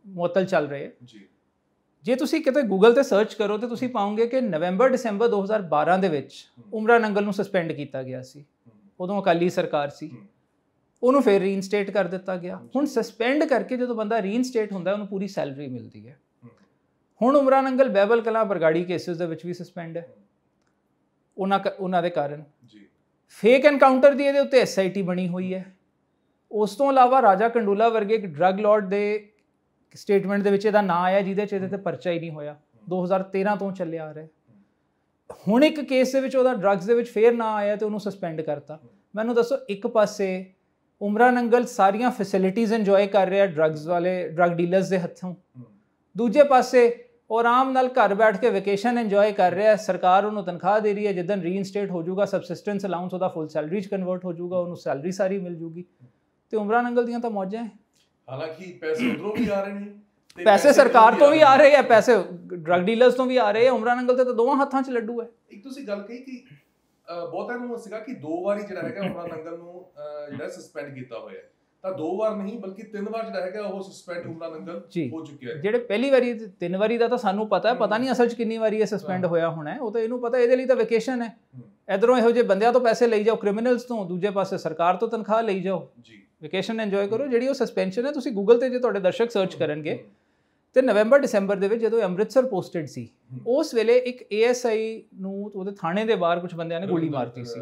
ਮੁਅੱਤਲ ਚੱਲ ਰਹੇ ਹੈ ਜੀ। ਜੇ ਤੁਸੀਂ ਕਿਤੇ ਗੂਗਲ ਤੇ ਸਰਚ ਕਰੋ ਤੇ ਤੁਸੀਂ ਪਾਓਗੇ ਕਿ ਨਵੰਬਰ-ਦਸੰਬਰ 2012 ਦੇ ਵਿੱਚ ਉਮਰਾ ਨੰਗਲ ਨੂੰ ਸਸਪੈਂਡ ਕੀਤਾ ਗਿਆ ਸੀ। ਉਦੋਂ ਅਕਾਲੀ ਸਰਕਾਰ ਸੀ, ਉਹਨੂੰ ਫਿਰ ਰੀਇਨਸਟੇਟ ਕਰ ਦਿੱਤਾ ਗਿਆ। ਹੁਣ ਸਸਪੈਂਡ ਕਰਕੇ ਜਦੋਂ ਬੰਦਾ ਰੀਇਨਸਟੇਟ ਹੁੰਦਾ ਉਹਨੂੰ ਪੂਰੀ ਸੈਲਰੀ ਮਿਲਦੀ ਹੈ। ਹੁਣ ਉਮਰਾ ਨੰਗਲ ਬਹਿਬਲ ਕਲਾਂ ਬਰਗਾੜੀ ਕੇਸਿਸ ਦੇ ਵਿੱਚ ਵੀ ਸਸਪੈਂਡ ਹੈ ਉਹਨਾਂ ਦੇ ਕਾਰਨ। ਫੇਕ ਐਨਕਾਊਂਟਰ ਦੀ ਇਹਦੇ ਉੱਤੇ SIT ਬਣੀ ਹੋਈ ਹੈ। ਉਸ ਤੋਂ ਇਲਾਵਾ ਰਾਜਾ ਕੰਡੂਲਾ ਵਰਗੇ ਇੱਕ ਡਰੱਗ ਲਾਰਡ ਦੇ ਸਟੇਟਮੈਂਟ ਦੇ ਵਿੱਚ ਇਹਦਾ ਨਾਂ ਆਇਆ ਜਿਹਦੇ 'ਚ ਇਹਦੇ ਤੇ ਪਰਚਾ ਹੀ ਨਹੀਂ ਹੋਇਆ, 2013 ਤੋਂ ਚੱਲਿਆ ਆ ਰਿਹਾ। ਹੁਣ ਇੱਕ ਕੇਸ ਦੇ ਵਿੱਚ ਉਹਦਾ ਡਰੱਗਸ ਦੇ ਵਿੱਚ ਫੇਰ ਨਾਂ ਆਇਆ ਤੇ ਉਹਨੂੰ ਸਸਪੈਂਡ ਕਰਤਾ। ਮੈਨੂੰ ਦੱਸੋ, ਇੱਕ ਪਾਸੇ ਉਮਰਾ ਨੰਗਲ ਸਾਰੀਆਂ ਫੈਸਿਲਿਟੀਜ਼ ਇੰਜੋਏ ਕਰ ਰਿਹਾ ਡਰੱਗਸ ਵਾਲੇ ਡਰੱਗ ਡੀਲਰਸ ਦੇ ਹੱਥੋਂ, ਦੂਜੇ ਪਾਸੇ ਉਹ ਆਰਾਮ ਨਾਲ ਘਰ ਬੈਠ ਕੇ ਵੈਕੇਸ਼ਨ ਇੰਜੋਏ ਕਰ ਰਿਹਾ, ਸਰਕਾਰ ਉਹਨੂੰ ਤਨਖਾਹ ਦੇ ਰਹੀ ਹੈ। ਜਿੱਦਣ ਰੀਇਨਸਟੇਟ ਹੋ ਜਾਊਗਾ ਸਬਸਿਸਟੈਂਸ ਅਲਾਊਂਸ ਉਹਦਾ ਫੁੱਲ ਸੈਲਰੀ 'ਚ ਕਨਵਰਟ ਹੋ ਜਾਊਗਾ, ਉਹਨੂੰ ਸੈਲਰੀ ਸਾਰੀ ਮਿਲ ਜੂਗੀ। ਤੇ ਉਮਰਾ ਨੰਗਲ ਦੀਆਂ ਤਾਂ ਮੌਜਾਂ ਹੈ। ਹਾਲਾਂਕਿ ਪੈਸੇ ਉਧਰੋਂ ਵੀ ਆ ਰਹੇ ਨੇ, ਪੈਸੇ ਸਰਕਾਰ ਤੋਂ ਵੀ ਆ ਰਹੇ ਆ, ਪੈਸੇ ਡਰੱਗ ਡੀਲਰਸ ਤੋਂ ਵੀ ਆ ਰਹੇ ਆ। ਉਮਰਾ ਨੰਗਲ ਤੇ ਤਾਂ ਦੋਵਾਂ ਹੱਥਾਂ 'ਚ ਲੱਡੂ ਹੈ। ਇੱਕ ਤੁਸੀਂ ਗੱਲ ਕਹੀ ਕਿ ਬਹੁਤਾਂ ਨੂੰ ਸੀਗਾ ਕਿ 2 ਵਾਰੀ ਜਿਹੜਾ ਹੈਗਾ ਉਮਰਾ ਨੰਗਲ ਨੂੰ ਜਿਹੜਾ ਸਸਪੈਂਡ ਕੀਤਾ ਹੋਇਆ, ਤਾਂ 2 ਵਾਰ ਨਹੀਂ ਬਲਕਿ 3 ਵਾਰ ਜਿਹੜਾ ਹੈਗਾ ਉਹ ਸਸਪੈਂਡ ਉਮਰਾ ਨੰਗਲ ਹੋ ਚੁੱਕਿਆ ਹੈ। ਜਿਹੜੇ ਪਹਿਲੀ ਵਾਰੀ 3 ਵਾਰੀ ਦਾ ਤਾਂ ਸਾਨੂੰ ਪਤਾ ਨਹੀਂ ਅਸਲ 'ਚ ਕਿੰਨੀ ਵਾਰੀ ਇਹ ਸਸਪੈਂਡ ਹੋਇਆ ਹੋਣਾ। ਉਹ ਤਾਂ ਇਹਨੂੰ ਪਤਾ, ਇਹਦੇ ਲਈ ਤਾਂ ਵੈਕੇਸ਼ਨ ਹੈ। ਇਧਰੋਂ ਇਹੋ ਜਿਹੇ ਬੰਦਿਆਂ ਤੋਂ ਪੈਸੇ ਲਈ ਜਾਓ ਕ੍ਰਿਮੀਨਲਸ ਤੋਂ, ਦੂਜੇ ਪਾਸੇ ਸਰਕਾਰ ਤੋਂ ਤਨਖਾਹ ਲਈ ਜਾਓ ਜੀ, ਵੈਕੇਸ਼ਨ ਇੰਜੋਏ ਕਰੋ। ਜਿਹੜੀ ਉਹ ਸਸਪੈਂਸ਼ਨ ਹੈ, ਤੁਸੀਂ ਗੂਗਲ ਤੇ ਜੇ ਤੁਹਾਡੇ ਦਰਸ਼ਕ ਸਰਚ ਕਰਨਗੇ ਤੇ ਨਵੰਬਰ-ਦਸੰਬਰ ਦੇ ਵਿੱਚ ਜਦੋਂ ਅੰਮ੍ਰਿਤਸਰ ਪੋਸਟਡ ਸੀ, ਉਸ ਵੇਲੇ ਇੱਕ ASI ਨੂੰ ਉਹਦੇ ਥਾਣੇ ਦੇ ਬਾਹਰ ਕੁਝ ਬੰਦਿਆਂ ਨੇ ਗੋਲੀ ਮਾਰਤੀ ਸੀ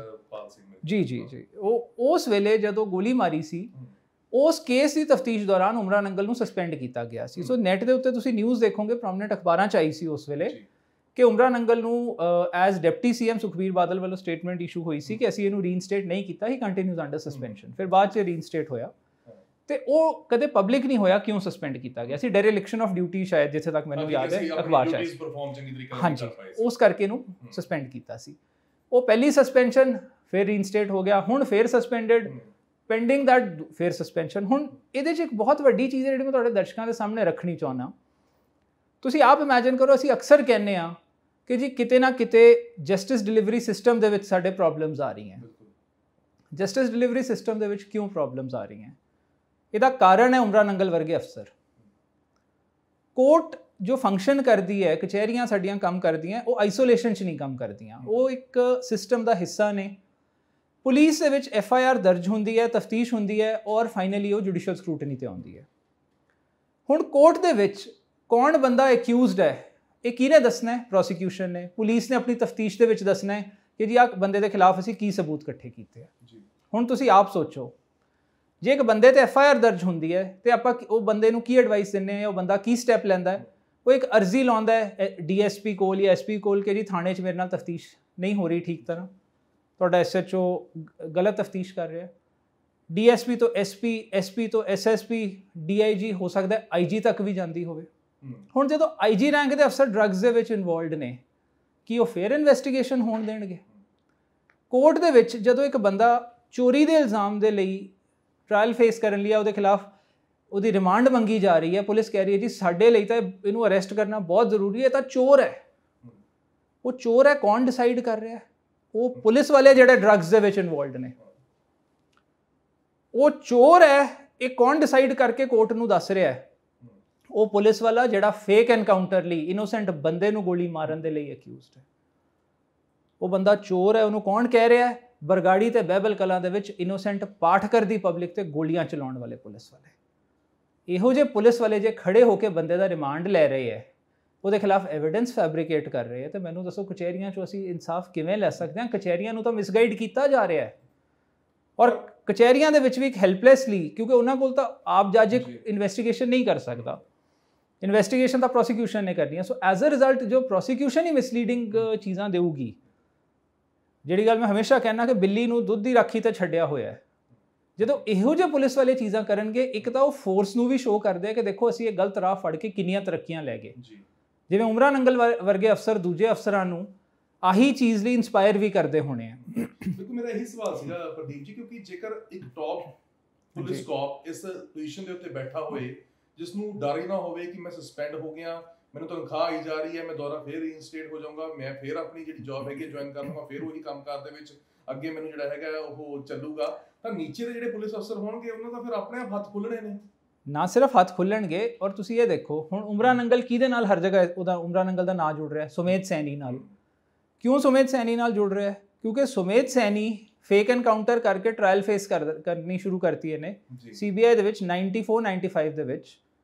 ਜੀ। ਉਹ ਉਸ ਵੇਲੇ ਜਦੋਂ ਗੋਲੀ ਮਾਰੀ ਸੀ, ਉਸ ਕੇਸ ਦੀ ਤਫਤੀਸ਼ ਦੌਰਾਨ ਉਮਰਾ ਨੰਗਲ ਨੂੰ ਸਸਪੈਂਡ ਕੀਤਾ ਗਿਆ ਸੀ। ਸੋ ਨੈਟ ਦੇ ਉੱਤੇ ਤੁਸੀਂ ਨਿਊਜ਼ ਦੇਖੋਗੇ, ਪ੍ਰੋਮਿਨੈਂਟ ਅਖਬਾਰਾਂ 'ਚ ਆਈ ਸੀ ਉਸ ਵੇਲੇ ਕਿ ਉਮਰਾ ਨੰਗਲ ਨੂੰ as deputy CM Sukhbir Badal ਵੱਲੋਂ ਸਟੇਟਮੈਂਟ ਇਸ਼ੂ ਹੋਈ ਸੀ ਕਿ ਅਸੀਂ ਇਹਨੂੰ ਰੀਇਨਸਟੇਟ ਨਹੀਂ ਕੀਤਾ, ਹੀ ਕੰਟੀਨਿਊਜ਼ ਅੰਡਰ ਸਸਪੈਂਸ਼ਨ। ਫਿਰ ਬਾਅਦ 'ਚ ਰੀਇਨਸਟੇਟ ਹੋਇਆ ਤੇ ਉਹ ਕਦੇ ਪਬਲਿਕ ਨਹੀਂ ਹੋਇਆ ਕਿਉਂ ਸਸਪੈਂਡ ਕੀਤਾ ਗਿਆ ਸੀ। ਡੈਰੀਲਿਕਸ਼ਨ ਆਫ ਡਿਊਟੀ ਸ਼ਾਇਦ, ਜਿੱਥੇ ਤੱਕ ਮੈਨੂੰ ਯਾਦ ਹੈ, ਅਖਬਾਰ 'ਚ ਹਾਂਜੀ, ਉਸ ਕਰਕੇ ਇਹਨੂੰ ਸਸਪੈਂਡ ਕੀਤਾ ਸੀ। ਉਹ ਪਹਿਲੀ ਸਸਪੈਂਸ਼ਨ ਫਿਰ ਰੀਇਨਸਟੇਟ ਹੋ ਗਿਆ, ਹੁਣ ਫਿਰ ਸਸਪੈਂਡਡ, ਪੈਂਡਿੰਗ ਦੈਟ ਫਿਰ ਸਸਪੈਂਸ਼ਨ। ਹੁਣ ਇਹਦੇ 'ਚ ਇੱਕ ਬਹੁਤ ਵੱਡੀ ਚੀਜ਼ ਹੈ ਜਿਹੜੀ ਮੈਂ ਤੁਹਾਡੇ ਦਰਸ਼ਕਾਂ ਦੇ ਸਾਹਮਣੇ ਰੱਖਣੀ ਚਾਹੁੰਦਾ। ਤੁਸੀਂ ਆਪ ਇਮੈਜਿਨ ਕਰੋ, ਅਸੀਂ ਅਕਸਰ ਕਹਿੰਦੇ ਆ ਕਿ ਜੀ ਕਿਤੇ ਨਾ ਕਿਤੇ ਜਸਟਿਸ ਡਿਲੀਵਰੀ ਸਿਸਟਮ ਦੇ ਵਿੱਚ ਸਾਡੇ ਪ੍ਰੋਬਲਮਸ ਆ ਰਹੀਆਂ। ਜਸਟਿਸ ਡਿਲੀਵਰੀ ਸਿਸਟਮ ਦੇ ਵਿੱਚ ਕਿਉਂ ਪ੍ਰੋਬਲਮਸ ਆ ਰਹੀਆਂ? ਇਹਦਾ ਕਾਰਨ ਹੈ ਉਮਰਾ ਨੰਗਲ ਵਰਗੇ ਅਫਸਰ। ਕੋਰਟ ਜੋ ਫੰਕਸ਼ਨ ਕਰਦੀ ਹੈ, ਕਚਹਿਰੀਆਂ ਸਾਡੀਆਂ ਕੰਮ ਕਰਦੀਆਂ, ਉਹ ਆਈਸੋਲੇਸ਼ਨ 'ਚ ਨਹੀਂ ਕੰਮ ਕਰਦੀਆਂ, ਉਹ ਇੱਕ ਸਿਸਟਮ ਦਾ ਹਿੱਸਾ ਨੇ। ਪੁਲਿਸ ਦੇ ਵਿੱਚ FIR ਦਰਜ ਹੁੰਦੀ ਹੈ, ਤਫਤੀਸ਼ ਹੁੰਦੀ ਹੈ, ਔਰ ਫਾਈਨਲੀ ਉਹ ਜੁਡੀਸ਼ੀਅਲ ਸਕਰੂਟਨੀ ਤੇ ਆਉਂਦੀ ਹੈ। ਹੁਣ ਕੋਰਟ ਦੇ ਵਿੱਚ ਕੌਣ ਬੰਦਾ ਐਕਿਊਜ਼ਡ ਹੈ, ਇਹ ਕਿਹਨੇ ਦੱਸਣਾ ਹੈ? ਪ੍ਰੋਸੀਕਿਊਸ਼ਨ ਨੇ। ਪੁਲਿਸ ਨੇ ਆਪਣੀ ਤਫਤੀਸ਼ ਦੇ ਵਿੱਚ ਦੱਸਣਾ ਹੈ ਕਿ ਜੀ ਆਹ ਬੰਦੇ ਦੇ ਖਿਲਾਫ ਅਸੀਂ ਕੀ ਸਬੂਤ ਇਕੱਠੇ ਕੀਤੇ ਆ। ਹੁਣ ਤੁਸੀਂ ਆਪ ਸੋਚੋ, ਜੇ ਇੱਕ ਬੰਦੇ ਤੇ FIR ਦਰਜ ਹੁੰਦੀ ਹੈ ਤੇ ਆਪਾਂ ਉਹ ਬੰਦੇ ਨੂੰ ਕੀ ਐਡਵਾਈਸ ਦਿੰਦੇ ਆ, ਉਹ ਬੰਦਾ ਕੀ ਸਟੈਪ ਲੈਂਦਾ ਹੈ? ਉਹ ਇੱਕ ਅਰਜ਼ੀ ਲਾਉਂਦਾ ਹੈ DSP ਕੋਲ ਜਾਂ SP ਕੋਲ ਕਿ ਜੀ ਥਾਣੇ 'ਚ ਮੇਰੇ ਨਾਲ ਤਫਤੀਸ਼ ਨਹੀਂ ਹੋ ਰਹੀ ਠੀਕ ਤਰ੍ਹਾਂ, ਤੁਹਾਡਾ SHO ਗਲਤ ਤਫਤੀਸ਼ ਕਰ ਰਿਹਾ। DSP ਤੋਂ SP, SP ਤੋਂ SSP, DIG, ਹੋ ਸਕਦਾ IG ਤੱਕ ਵੀ ਜਾਂਦੀ ਹੋਵੇ। ਹੁਣ ਜਦੋਂ IG ਰੈਂਕ ਦੇ ਅਫਸਰ ਡਰੱਗਸ ਦੇ ਵਿੱਚ ਇਨਵੋਲਵਡ ਨੇ, ਕੀ ਉਹ ਫੇਅਰ ਇਨਵੈਸਟੀਗੇਸ਼ਨ ਹੋਣ ਦੇਣਗੇ? ਕੋਰਟ ਦੇ ਵਿੱਚ ਜਦੋਂ ਇੱਕ ਬੰਦਾ ਚੋਰੀ ਦੇ ਇਲਜ਼ਾਮ ਦੇ ਲਈ ਟ੍ਰਾਇਲ ਫੇਸ ਕਰਨ ਲਈ ਉਹਦੇ ਖਿਲਾਫ ਉਹਦੀ ਰਿਮਾਂਡ ਮੰਗੀ ਜਾ ਰਹੀ ਹੈ, ਪੁਲਿਸ ਕਹਿ ਰਹੀ ਹੈ ਜੀ ਸਾਡੇ ਲਈ ਤਾਂ ਇਹਨੂੰ ਅਰੈਸਟ ਕਰਨਾ ਬਹੁਤ ਜ਼ਰੂਰੀ ਹੈ, ਤਾਂ ਚੋਰ ਹੈ। ਉਹ ਚੋਰ ਹੈ, ਕੌਣ ਡਿਸਾਈਡ ਕਰ ਰਿਹਾ? ਉਹ ਪੁਲਿਸ ਵਾਲੇ ਜਿਹੜੇ ਡਰੱਗਸ ਦੇ ਵਿੱਚ ਇਨਵੋਲਵਡ ਨੇ। ਉਹ ਚੋਰ ਹੈ, ਇਹ ਕੌਣ ਡਿਸਾਈਡ ਕਰਕੇ ਕੋਰਟ ਨੂੰ ਦੱਸ ਰਿਹਾ ਹੈ? ਉਹ ਪੁਲਿਸ ਵਾਲਾ ਜਿਹੜਾ ਫੇਕ ਐਨਕਾਊਂਟਰ ਲਈ ਇਨੋਸੈਂਟ ਬੰਦੇ ਨੂੰ ਗੋਲੀ ਮਾਰਨ ਦੇ ਲਈ ਅਕਿਊਜ਼ਡ ਹੈ। ਉਹ ਬੰਦਾ ਚੋਰ ਹੈ, ਉਹਨੂੰ ਕੌਣ ਕਹਿ ਰਿਹਾ ਹੈ? ਬਰਗਾੜੀ ਤੇ ਬਹਿਬਲ ਕਲਾਂ ਦੇ ਵਿੱਚ ਇਨੋਸੈਂਟ ਪਾਠਕਰ ਦੀ ਪਬਲਿਕ ਤੇ ਗੋਲੀਆਂ ਚਲਾਉਣ ਵਾਲੇ ਪੁਲਿਸ ਵਾਲੇ। ਇਹੋ ਜਿਹੇ ਪੁਲਿਸ ਵਾਲੇ ਜੇ ਖੜੇ ਹੋ ਕੇ ਬੰਦੇ ਦਾ ਰਿਮਾਂਡ ਲੈ ਰਹੇ ਹੈ, ਉਹਦੇ ਖਿਲਾਫ ਐਵੀਡੈਂਸ ਫੈਬਰੀਕੇਟ ਕਰ ਰਹੇ ਹੈ, ਤੇ ਮੈਨੂੰ ਦੱਸੋ ਕਚਹਿਰੀਆਂ 'ਚੋਂ ਅਸੀਂ ਇਨਸਾਫ ਕਿਵੇਂ ਲੈ ਸਕਦੇ ਹਾਂ? ਕਚਹਿਰੀਆਂ ਨੂੰ ਤਾਂ ਮਿਸਗਾਈਡ ਕੀਤਾ ਜਾ ਰਿਹਾ ਹੈ, ਔਰ ਕਚਹਿਰੀਆਂ ਦੇ ਵਿੱਚ ਵੀ ਇੱਕ ਹੈਲਪਲੈਸਲੀ, ਕਿਉਂਕਿ ਉਹਨਾਂ ਕੋਲ ਤਾਂ ਆਪ ਜੱਜ ਇਨਵੈਸਟੀਗੇਸ਼ਨ ਨਹੀਂ ਕਰ ਸਕਦਾ, ਇਨਵੈਸਟੀਗੇਸ਼ਨ ਤਾਂ ਪ੍ਰੋਸੀਕਿਊਸ਼ਨ ਨੇ ਕਰਨੀ ਹੈ। ਸੋ ਐਜ਼ ਅ ਰਿਜ਼ਲਟ ਜੋ ਪ੍ਰੋਸੀਕਿਊਸ਼ਨ ਹੀ ਮਿਸਲੀਡਿੰਗ ਚੀਜ਼ਾਂ ਦੇਊਗੀ, ਜਿਹੜੀ ਗੱਲ ਮੈਂ ਹਮੇਸ਼ਾ ਕਹਿਣਾ ਕਿ ਬਿੱਲੀ ਨੂੰ ਦੁੱਧ ਦੀ ਰਾਖੀ ਤੇ ਛੱਡਿਆ ਹੋਇਆ ਹੈ। ਜਦੋਂ ਇਹੋ ਜਿਹੇ ਪੁਲਿਸ ਵਾਲੇ ਚੀਜ਼ਾਂ ਕਰਨਗੇ, ਇੱਕ ਤਾਂ ਉਹ ਫੋਰਸ ਨੂੰ ਵੀ ਸ਼ੋਅ ਕਰਦੇ ਆ ਕਿ ਦੇਖੋ ਅਸੀਂ ਇਹ ਗਲਤ ਰਾਹ ਫੜ ਕੇ ਕਿੰਨੀਆਂ ਤਰੱਕੀਆਂ ਲੈ ਗਏ। ਜਿਵੇਂ ਉਮਰਾ ਨੰਗਲ ਵਰਗੇ ਅਫਸਰ ਦੂਜੇ ਅਫਸਰਾਂ ਨੂੰ ਆਹੀ ਚੀਜ਼ ਲਈ ਇਨਸਪਾਇਰ ਵੀ ਕਰਦੇ ਹੋਣੇ ਆ। ਦੇਖੋ ਮੇਰਾ ਇਹੀ ਸਵਾਲ ਸੀਗਾ ਪ੍ਰਦੀਪ ਜੀ, ਕਿਉਂਕਿ ਜੇਕਰ ਇੱਕ ਟੌਪ ਪੁਲਿਸ ਕਾਪ ਇਸ ਪੋਜੀਸ਼ਨ ਦੇ ਉੱਤੇ ਬੈਠਾ ਹੋਏ, ਜਿਸ ਨੂੰ ਡਰ ਹੀ ਨਾ ਹੋਵੇ ਕਿ ਮੈਂ ਸਸਪੈਂਡ ਹੋ ਗਿਆ, ਮੈਨੂੰ ਤਨਖਾਹ ਆਈ ਜਾ ਰਹੀ ਹੈ, ਮੈਂ ਦੁਬਾਰਾ ਫੇਰ ਰੀਇਨਸਟੇਟ ਹੋ ਜਾਊਂਗਾ, ਮੈਂ ਫੇਰ ਆਪਣੀ ਜਿਹੜੀ ਜੌਬ ਹੈਗੀ ਜੁਆਇਨ ਕਰ ਲਵਾਂਗਾ, ਫੇਰ ਉਹੀ ਕੰਮਕਾਰ ਦੇ ਵਿੱਚ ਅੱਗੇ ਮੈਨੂੰ ਜਿਹੜਾ ਹੈਗਾ ਉਹ ਚੱਲੂਗਾ, ਤਾਂ ਨੀਚੇ ਦੇ ਜਿਹੜੇ ਪੁਲਿਸ ਅਫਸਰ ਹੋਣਗੇ ਉਹਨਾਂ ਦਾ ਫਿਰ ਆਪਣੇ ਆਪ ਹੱਥ ਖੁੱਲਣੇ ਨੇ। ਨਾ ਸਿਰਫ ਹੱਥ ਖੁੱਲਣਗੇ, ਔਰ ਤੁਸੀਂ ਇਹ ਦੇਖੋ ਹੁਣ ਉਮਰਾ ਨੰਗਲ ਕਿਹਦੇ ਨਾਲ ਹਰ ਜਗ੍ਹਾ ਉਹਦਾ ਉਮਰਾ ਨੰਗਲ ਦਾ ਨਾਂ ਜੁੜ ਰਿਹਾ? ਸੁਮੇਧ ਸੈਣੀ ਨਾਲ। ਕਿਉਂ ਸੁਮੇਧ ਸੈਣੀ ਨਾਲ ਜੁੜ ਰਿਹਾ? ਕਿਉਂਕਿ ਸੁਮੇਧ ਸੈਣੀ ਫੇਕ ਐਨਕਾਊਂਟਰ ਕਰਕੇ ਟ੍ਰਾਇਲ ਫੇਸ ਕਰਨੀ ਸ਼ੁਰੂ ਕਰਤੀ ਇਹਨੇ CBI ਦੇ ਵਿੱਚ 94-95 ਦੇ ਵਿੱਚ।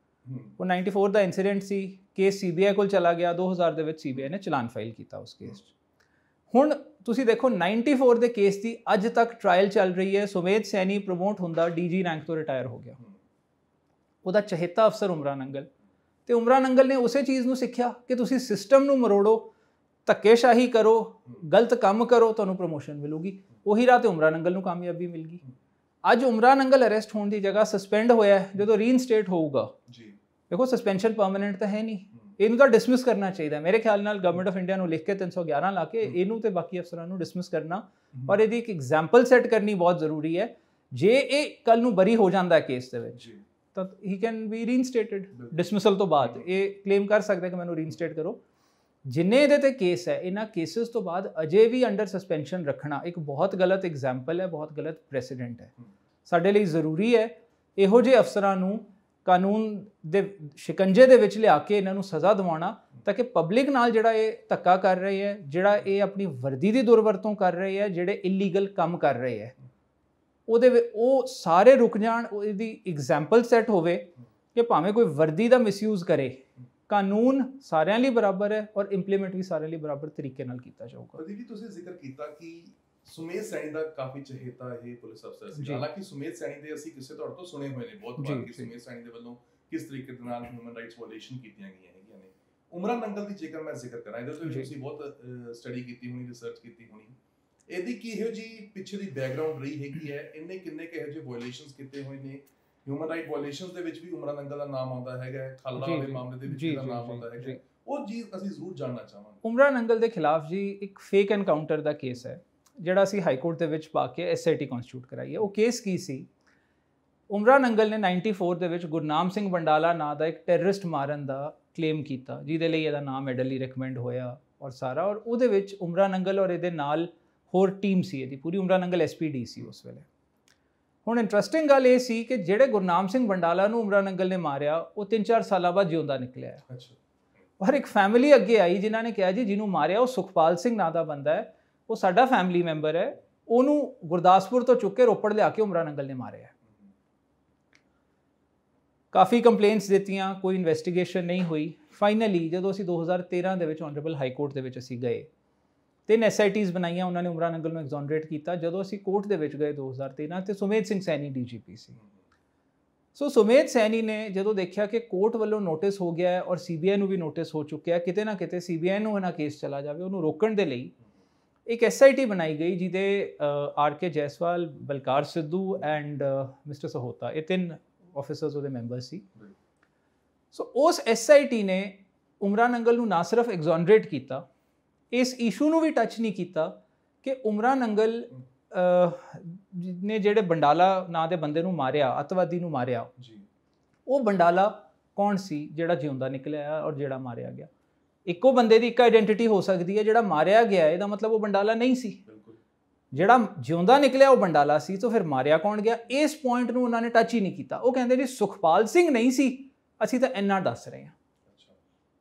ਉਹ 94 ਦਾ ਇਨਸੀਡੈਂਟ ਸੀ, ਕੇਸ CBI ਕੋਲ ਚਲਾ ਗਿਆ, 2000 ਦੇ ਵਿੱਚ CBI ਨੇ ਚਲਾਨ ਫਾਈਲ ਕੀਤਾ ਉਸ ਕੇਸ 'ਚ। ਹੁਣ ਤੁਸੀਂ ਦੇਖੋ 94 ਦੇ ਕੇਸ ਦੀ ਅੱਜ ਤੱਕ ਟ੍ਰਾਇਲ ਚੱਲ ਰਹੀ ਹੈ। ਸੁਮੇਧ ਸੈਣੀ ਪ੍ਰਮੋਟ ਹੁੰਦਾ DG ਰੈਂਕ ਤੋਂ ਰਿਟਾਇਰ ਹੋ ਗਿਆ, ਉਹਦਾ ਚਹੇਤਾ ਅਫਸਰ ਉਮਰਾ ਨੰਗਲ। ਤੇ ਉਮਰਾ ਨੰਗਲ ਨੇ ਉਸੇ ਚੀਜ਼ ਨੂੰ ਸਿੱਖਿਆ ਕਿ ਤੁਸੀਂ ਸਿਸਟਮ ਨੂੰ ਮਰੋੜੋ, ਧੱਕੇਸ਼ਾਹੀ ਕਰੋ, ਗਲਤ ਕੰਮ ਕਰੋ, ਤੁਹਾਨੂੰ ਪ੍ਰਮੋਸ਼ਨ ਮਿਲੂਗੀ। ਉਹੀ ਰਾਹ ਤੇ ਉਮਰਾ ਨੰਗਲ ਨੂੰ ਕਾਮਯਾਬੀ ਮਿਲ ਗਈ। ਅੱਜ ਉਮਰਾ ਨੰਗਲ ਅਰੈਸਟ ਹੋਣ ਦੀ ਜਗ੍ਹਾ ਸਸਪੈਂਡ ਹੋਇਆ, ਜਦੋਂ ਰੀਇਨਸਟੇਟ ਹੋਊਗਾ, ਦੇਖੋ ਸਸਪੈਂਸ਼ਨ ਪਰਮਾਨੈਂਟ ਤਾਂ ਹੈ ਨਹੀਂ, ਇਹਨੂੰ ਤਾਂ ਡਿਸਮਿਸ ਕਰਨਾ ਚਾਹੀਦਾ ਮੇਰੇ ਖਿਆਲ ਨਾਲ। ਗਵਰਨਮੈਂਟ ਆਫ ਇੰਡੀਆ ਨੂੰ ਲਿਖ ਕੇ 311 ਲਾ ਕੇ ਇਹਨੂੰ ਤੇ ਬਾਕੀ ਅਫਸਰਾਂ ਨੂੰ ਡਿਸਮਿਸ ਕਰਨਾ, ਔਰ ਇਹਦੀ ਇੱਕ ਐਗਜ਼ਾਮਪਲ ਸੈੱਟ ਕਰਨੀ ਬਹੁਤ ਜ਼ਰੂਰੀ ਹੈ। ਜੇ ਇਹ ਕੱਲ ਨੂੰ ਬਰੀ ਹੋ ਜਾਂਦਾ ਕੇਸ ਦੇ ਵਿੱਚ, ਤਾਂ ਹੀ ਕੈਨ ਬੀ ਰੀਇਨਸਟੇਟਡ। ਡਿਸਮਿਸਲ ਤੋਂ ਬਾਅਦ ਇਹ ਕਲੇਮ ਕਰ ਸਕਦਾ ਕਿ ਮੈਨੂੰ ਰੀਇਨਸਟੇਟ ਕਰੋ। ਜਿੰਨੇ ਇਹਦੇ ਤੇ ਕੇਸ ਹੈ, ਇਹਨਾਂ ਕੇਸਿਸ ਤੋਂ ਬਾਅਦ ਅਜੇ ਵੀ ਅੰਡਰ ਸਸਪੈਂਸ਼ਨ ਰੱਖਣਾ ਇੱਕ ਬਹੁਤ ਗਲਤ ਐਗਜ਼ਾਮਪਲ ਹੈ, ਬਹੁਤ ਗਲਤ ਪ੍ਰੈਸੀਡੈਂਟ ਹੈ। ਸਾਡੇ ਲਈ ਜ਼ਰੂਰੀ ਹੈ ਇਹੋ ਜਿਹੇ ਅਫਸਰਾਂ ਨੂੰ ਕਾਨੂੰਨ ਦੇ ਸ਼ਿਕੰਜੇ ਦੇ ਵਿੱਚ ਲਿਆ ਕੇ ਇਹਨਾਂ ਨੂੰ ਸਜ਼ਾ ਦਿਵਾਉਣਾ, ਤਾਂ ਕਿ ਪਬਲਿਕ ਨਾਲ ਜਿਹੜਾ ਇਹ ਧੱਕਾ ਕਰ ਰਹੇ ਹੈ, ਜਿਹੜਾ ਇਹ ਆਪਣੀ ਵਰਦੀ ਦੀ ਦੁਰਵਰਤੋਂ ਕਰ ਰਹੇ ਹੈ, ਜਿਹੜੇ ਇਲੀਗਲ ਕੰਮ ਕਰ ਰਹੇ ਹੈ, ਉਹ ਸਾਰੇ ਰੁਕ ਜਾਣ। ਇਹਦੀ ਐਗਜ਼ਾਮਪਲ ਸੈੱਟ ਹੋਵੇ ਕਿ ਭਾਵੇਂ ਕੋਈ ਵਰਦੀ ਦਾ ਮਿਸਯੂਜ਼ ਕਰੇ, ਕਾਨੂੰਨ ਸਾਰਿਆਂ ਲਈ ਬਰਾਬਰ ਹੈ ਔਰ ਇੰਪਲੀਮੈਂਟ ਵੀ ਸਾਰਿਆਂ ਲਈ ਬਰਾਬਰ ਤਰੀਕੇ ਨਾਲ ਕੀਤਾ ਜਾਊਗਾ। ਪ੍ਰਦੀਪ ਜੀ, ਤੁਸੀਂ ਜ਼ਿਕਰ ਕੀਤਾ ਕਿ ਸੁਮੇਧ ਸੈਣੀ ਦਾ ਕਾਫੀ ਚਹੇਤਾ ਇਹ ਪੁਲਿਸ ਅਫਸਰ ਸੀ। ਹਾਲਾਂਕਿ ਸੁਮੇਧ ਸੈਣੀ ਦੇ ਅਸੀਂ ਕਿਸੇ ਤੁਹਾਡੇ ਤੋਂ ਸੁਣੇ ਹੋਏ ਨੇ ਬਹੁਤ ਵਾਰ ਕਿ ਸੁਮੇਧ ਸੈਣੀ ਦੇ ਵੱਲੋਂ ਕਿਸ ਤਰੀਕੇ ਦੇ ਨਾਲ ਹਿਊਮਨ ਰਾਈਟਸ ਵਾਇਓਲੇਸ਼ਨ ਕੀਤੀਆਂ ਗਈਆਂ ਹੈਗੀਆਂ ਨੇ। ਉਮਰਾ ਨੰਗਲ ਦੀ ਜੇਕਰ ਮੈਂ ਜ਼ਿਕਰ ਕਰਾਂ, ਇਹਦੇ ਉੱਤੇ ਤੁਸੀਂ ਬਹੁਤ ਸਟੱਡੀ ਕੀਤੀ ਹੋਣੀ, ਰਿਸਰਚ ਕੀਤੀ ਹੋਣੀ, ਇਹਦੀ ਕਿਹੋ ਜਿਹੀ ਪਿੱਛੇ ਦੀ ਬੈਕਗ੍ਰਾਉਂਡ ਰਹੀ ਹੈਗੀ ਹੈ? ਇਹਨੇ ਕਿੰਨੇ ਕਿਹੋ ਜਿਹੇ ਵਾਇਓਲੇਸ਼ਨਸ ਕੀਤੇ ਹੋਏ ਨੇ? ਹਿਊਮਨ ਰਾਈਟ ਵਾਇਓਲੇਸ਼ਨਸ ਦੇ ਵਿੱਚ ਵੀ ਉਮਰਾ ਨੰਗਲ ਦਾ ਨਾਮ ਆਉਂਦਾ ਹੈਗਾ, ਖਾਲੜਾ ਵਾਲੇ ਮਾਮਲੇ ਦੇ ਵਿੱਚ ਵੀ ਨਾਮ ਆਉਂਦਾ ਹੈਗਾ, ਉਹ ਚੀਜ਼ ਅਸੀਂ ਜ਼ਰੂਰ ਜਾਣਨਾ ਚਾਹਾਂਗੇ। ਉਮਰਾ ਨੰਗਲ ਦੇ ਖਿਲਾਫ ਜੀ ਇੱਕ ਫੇਕ ਐਨਕਾਊਂਟਰ ਦਾ ਕੇਸ ਹੈ, ਜਿਹੜਾ ਅਸੀਂ ਹਾਈ ਕੋਰਟ ਦੇ ਵਿੱਚ ਪਾ ਕੇ SIT ਕਨਸਟੀਟਿਊਟ ਕਰਾਈ ਹੈ। ਉਹ ਕੇਸ ਕੀ ਸੀ, ਉਮਰਾ ਨੰਗਲ ਨੇ 94 ਦੇ ਵਿੱਚ ਗੁਰਨਾਮ ਸਿੰਘ ਬੰਡਾਲਾ ਨਾਂ ਦਾ ਇੱਕ ਟੈਰਰਿਸਟ ਮਾਰਨ ਦਾ ਕਲੇਮ ਕੀਤਾ, ਜਿਹਦੇ ਲਈ ਇਹਦਾ ਨਾਮ ਮੈਡਲ ਲਈ ਰਿਕਮੈਂਡ ਹੋਇਆ ਔਰ ਸਾਰਾ। ਔਰ ਉਹਦੇ ਵਿੱਚ ਉਮਰਾ ਨੰਗਲ ਔਰ ਇਹਦੇ ਨਾਲ ਹੋਰ ਟੀਮ ਸੀ, ਇਹਦੀ ਪੂਰੀ ਉਮਰਾ ਨੰਗਲ SPD ਸੀ ਉਸ ਵੇਲੇ। ਹੁਣ ਇੰਟਰਸਟਿੰਗ ਗੱਲ ਇਹ ਸੀ ਕਿ ਜਿਹੜੇ ਗੁਰਨਾਮ ਸਿੰਘ ਬੰਡਾਲਾ ਨੂੰ ਉਮਰਾ ਨੰਗਲ ਨੇ ਮਾਰਿਆ, ਉਹ 3-4 ਸਾਲਾਂ ਬਾਅਦ ਜਿਉਂਦਾ ਨਿਕਲਿਆ। ਔਰ ਇੱਕ ਫੈਮਿਲੀ ਅੱਗੇ ਆਈ ਜਿਨ੍ਹਾਂ ਨੇ ਕਿਹਾ ਜੀ ਜਿਹਨੂੰ ਮਾਰਿਆ ਉਹ ਸੁਖਪਾਲ ਸਿੰਘ ਨਾਂ ਦਾ ਬੰਦਾ ਹੈ, ਉਹ ਸਾਡਾ ਫੈਮਿਲੀ ਮੈਂਬਰ ਹੈ, ਉਹਨੂੰ ਗੁਰਦਾਸਪੁਰ ਤੋਂ ਚੁੱਕ ਕੇ ਰੋਪੜ ਲਿਆ ਕੇ ਉਮਰਾ ਨੰਗਲ ਨੇ ਮਾਰਿਆ। ਕਾਫੀ ਕੰਪਲੇਂਟਸ ਦਿੱਤੀਆਂ, ਕੋਈ ਇਨਵੈਸਟੀਗੇਸ਼ਨ ਨਹੀਂ ਹੋਈ। ਫਾਈਨਲੀ ਜਦੋਂ ਅਸੀਂ 2013 ਦੇ ਵਿੱਚ ਆਨਰੇਬਲ ਹਾਈ ਕੋਰਟ ਦੇ ਵਿੱਚ ਅਸੀਂ ਗਏ, 3 SITs ਬਣਾਈਆਂ, ਉਹਨਾਂ ਨੇ ਉਮਰਾ ਨੰਗਲ ਨੂੰ ਐਗਜ਼ੋਨਰੇਟ ਕੀਤਾ। ਜਦੋਂ ਅਸੀਂ ਕੋਰਟ ਦੇ ਵਿੱਚ ਗਏ 2013 ਤੇ ਸੁਮੇਧ ਸਿੰਘ ਸੈਣੀ DGP ਸੀ। ਸੋ ਸੁਮੇਧ ਸੈਣੀ ਨੇ ਜਦੋਂ ਦੇਖਿਆ ਕਿ ਕੋਰਟ ਵੱਲੋਂ ਨੋਟਿਸ ਹੋ ਗਿਆ ਹੈ ਔਰ CBI ਨੂੰ ਵੀ ਨੋਟਿਸ ਹੋ ਚੁੱਕਿਆ, ਕਿਤੇ ਨਾ ਕਿਤੇ CBI ਨੂੰ ਇਹਨਾਂ ਕੇਸ ਚਲਾ ਜਾਵੇ, ਉਹਨੂੰ ਰੋਕਣ ਦੇ ਲਈ ਇੱਕ SIT ਬਣਾਈ ਗਈ ਜਿਹਦੇ RK Jaiswal, Balkar Sidhu and mister Sahota, ਇਹ 3 ਆਫਿਸਰਸ ਉਹਦੇ ਮੈਂਬਰ ਸੀ। ਸੋ ਉਸ SIT ਨੇ ਉਮਰਾ ਨੰਗਲ ਨੂੰ ਨਾ ਸਿਰਫ ਐਗਜ਼ੋਨਰੇਟ ਕੀਤਾ, ਇਸ ਇਸ਼ੂ ਨੂੰ ਵੀ ਟੱਚ ਨਹੀਂ ਕੀਤਾ ਕਿ ਉਮਰਾ ਨੰਗਲ ਨੇ ਜਿਹੜੇ ਬੰਡਾਲਾ ਨਾਂ ਦੇ ਬੰਦੇ ਨੂੰ ਮਾਰਿਆ, ਅੱਤਵਾਦੀ ਨੂੰ ਮਾਰਿਆ, ਉਹ ਬੰਡਾਲਾ ਕੌਣ ਸੀ ਜਿਹੜਾ ਜਿਉਂਦਾ ਨਿਕਲਿਆ ਔਰ ਜਿਹੜਾ ਮਾਰਿਆ ਗਿਆ। ਇੱਕੋ ਬੰਦੇ ਦੀ ਇੱਕ ਆਈਡੈਂਟੀਟੀ ਹੋ ਸਕਦੀ ਹੈ, ਜਿਹੜਾ ਮਾਰਿਆ ਗਿਆ ਇਹਦਾ ਮਤਲਬ ਉਹ ਬੰਡਾਲਾ ਨਹੀਂ ਸੀ, ਜਿਹੜਾ ਜਿਉਂਦਾ ਨਿਕਲਿਆ ਉਹ ਬੰਡਾਲਾ ਸੀ। ਤਾਂ ਫਿਰ ਮਾਰਿਆ ਕੌਣ ਗਿਆ, ਇਸ ਪੁਆਇੰਟ ਨੂੰ ਉਹਨਾਂ ਨੇ ਟੱਚ ਹੀ ਨਹੀਂ ਕੀਤਾ। ਉਹ ਕਹਿੰਦੇ ਜੀ ਸੁਖਪਾਲ ਸਿੰਘ ਨਹੀਂ ਸੀ, ਅਸੀਂ ਤਾਂ ਇੰਨਾ ਦੱਸ ਰਹੇ ਹਾਂ।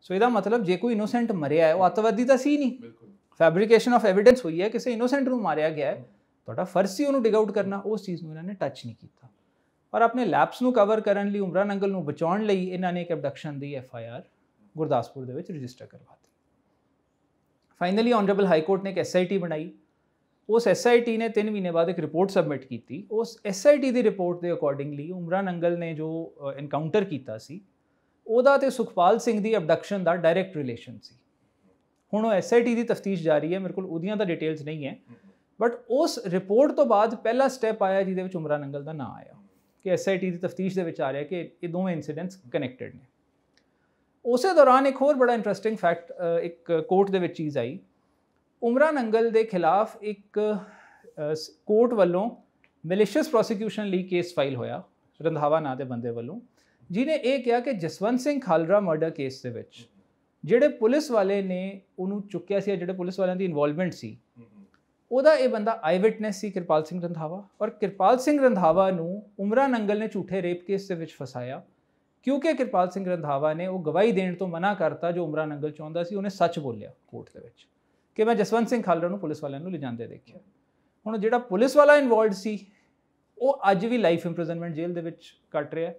ਸੋ ਇਹਦਾ ਮਤਲਬ ਜੇ ਕੋਈ ਇਨੋਸੈਂਟ ਮਰਿਆ ਹੈ, ਉਹ ਅੱਤਵਾਦੀ ਤਾਂ ਸੀ ਨਹੀਂ, ਫੈਬਰੀਕੇਸ਼ਨ ਆਫ ਐਵੀਡੈਂਸ ਹੋਈ ਹੈ, ਕਿਸੇ ਇਨੋਸੈਂਟ ਨੂੰ ਮਾਰਿਆ ਗਿਆ ਹੈ, ਤੁਹਾਡਾ ਫਰਜ਼ ਸੀ ਉਹਨੂੰ ਡਿਗ ਆਊਟ ਕਰਨਾ। ਉਸ ਚੀਜ਼ ਨੂੰ ਇਹਨਾਂ ਨੇ ਟੱਚ ਨਹੀਂ ਕੀਤਾ ਔਰ ਆਪਣੇ ਲੈਪਸ ਨੂੰ ਕਵਰ ਕਰਨ ਲਈ, ਉਮਰਾ ਨੰਗਲ ਨੂੰ ਬਚਾਉਣ ਲਈ ਇਹਨਾਂ ਨੇ ਇੱਕ ਐਬਡਕਸ਼ਨ ਦੀ FIR ਗੁਰਦਾਸਪੁਰ ਦੇ ਵਿੱਚ ਰਜਿਸਟਰ ਕਰਵਾਤੀ। ਫਾਈਨਲੀ ਆਨਰੇਬਲ ਹਾਈ ਕੋਰਟ ਨੇ ਇੱਕ SIT ਬਣਾਈ। ਉਸ SIT ਨੇ 3 ਮਹੀਨੇ ਬਾਅਦ ਇੱਕ ਰਿਪੋਰਟ ਸਬਮਿਟ ਕੀਤੀ। ਉਸ SIT ਦੀ ਰਿਪੋਰਟ ਦੇ ਅਕੋਰਡਿੰਗਲੀ ਉਮਰਾ ਨੰਗਲ ਨੇ ਜੋ ਐਨਕਾਊਂਟਰ ਕੀਤਾ ਸੀ, ਉਹਦਾ ਤੇ ਸੁਖਪਾਲ ਸਿੰਘ ਦੀ ਐਬਡਕਸ਼ਨ ਦਾ ਡਾਇਰੈਕਟ ਰਿਲੇਸ਼ਨ ਸੀ। ਹੁਣ ਉਹ SIT ਦੀ ਤਫਤੀਸ਼ ਜਾਰੀ ਹੈ, ਮੇਰੇ ਕੋਲ ਉਹਦੀਆਂ ਤਾਂ ਡਿਟੇਲਸ ਨਹੀਂ ਹੈ, ਬਟ ਉਸ ਰਿਪੋਰਟ ਤੋਂ ਬਾਅਦ ਪਹਿਲਾ ਸਟੈਪ ਆਇਆ ਜਿਹਦੇ ਵਿੱਚ ਉਮਰਾ ਨੰਗਲ ਦਾ ਨਾਂ ਆਇਆ ਕਿ SIT ਦੀ ਤਫਤੀਸ਼ ਦੇ ਵਿੱਚ ਆ ਰਿਹਾ ਕਿ ਇਹ ਦੋਵੇਂ ਇਨਸੀਡੈਂਟਸ ਕਨੈਕਟਡ ਨੇ। ਉਸੇ ਦੌਰਾਨ ਇੱਕ ਹੋਰ ਬੜਾ ਇੰਟਰਸਟਿੰਗ ਫੈਕਟ ਇੱਕ ਕੋਰਟ ਦੇ ਵਿੱਚ ਚੀਜ਼ ਆਈ। ਉਮਰਾ ਨੰਗਲ ਦੇ ਖਿਲਾਫ ਇੱਕ ਕੋਰਟ ਵੱਲੋਂ ਮੈਲੀਸ਼ੀਅਸ ਪ੍ਰੋਸੀਕਿਊਸ਼ਨ ਲਈ ਕੇਸ ਫਾਈਲ ਹੋਇਆ ਰੰਧਾਵਾ ਨਾਂ ਦੇ ਬੰਦੇ ਵੱਲੋਂ, ਜਿਹਨੇ ਇਹ ਕਿਹਾ ਕਿ ਜਸਵੰਤ ਸਿੰਘ ਖਾਲਰਾ ਮਰਡਰ ਕੇਸ ਦੇ ਵਿੱਚ ਜਿਹੜੇ ਪੁਲਿਸ ਵਾਲੇ ਨੇ ਉਹਨੂੰ ਚੁੱਕਿਆ ਸੀ, ਜਿਹੜੇ ਪੁਲਿਸ ਵਾਲਿਆਂ ਦੀ ਇਨਵੋਲਵਮੈਂਟ ਸੀ, ਉਹਦਾ ਇਹ ਬੰਦਾ ਆਈ ਵਿਟਨੈਸ ਸੀ, ਕਿਰਪਾਲ ਸਿੰਘ ਰੰਧਾਵਾ। ਔਰ ਕਿਰਪਾਲ ਸਿੰਘ ਰੰਧਾਵਾ ਨੂੰ ਉਮਰਾ ਨੰਗਲ ਨੇ ਝੂਠੇ ਰੇਪ ਕੇਸ ਦੇ ਵਿੱਚ ਫਸਾਇਆ, ਕਿਉਂਕਿ ਕਿਰਪਾਲ ਸਿੰਘ ਰੰਧਾਵਾ ਨੇ ਉਹ ਗਵਾਹੀ ਦੇਣ ਤੋਂ ਮਨਾ ਕਰਤਾ ਜੋ ਉਮਰਾ ਨੰਗਲ ਚਾਹੁੰਦਾ ਸੀ। ਉਹਨੇ ਸੱਚ ਬੋਲਿਆ ਕੋਰਟ ਦੇ ਵਿੱਚ ਕਿ ਮੈਂ ਜਸਵੰਤ ਸਿੰਘ ਖਾਲਰਾ ਨੂੰ ਪੁਲਿਸ ਵਾਲਿਆਂ ਨੂੰ ਲਿਜਾਂਦੇ ਦੇਖਿਆ। ਹੁਣ ਜਿਹੜਾ ਪੁਲਿਸ ਵਾਲਾ ਇਨਵੋਲਵਡ ਸੀ ਉਹ ਅੱਜ ਵੀ ਲਾਈਫ ਇੰਪ੍ਰਿਜ਼ਨਮੈਂਟ ਜੇਲ੍ਹ ਦੇ ਵਿੱਚ ਕੱਟ ਰਿਹਾ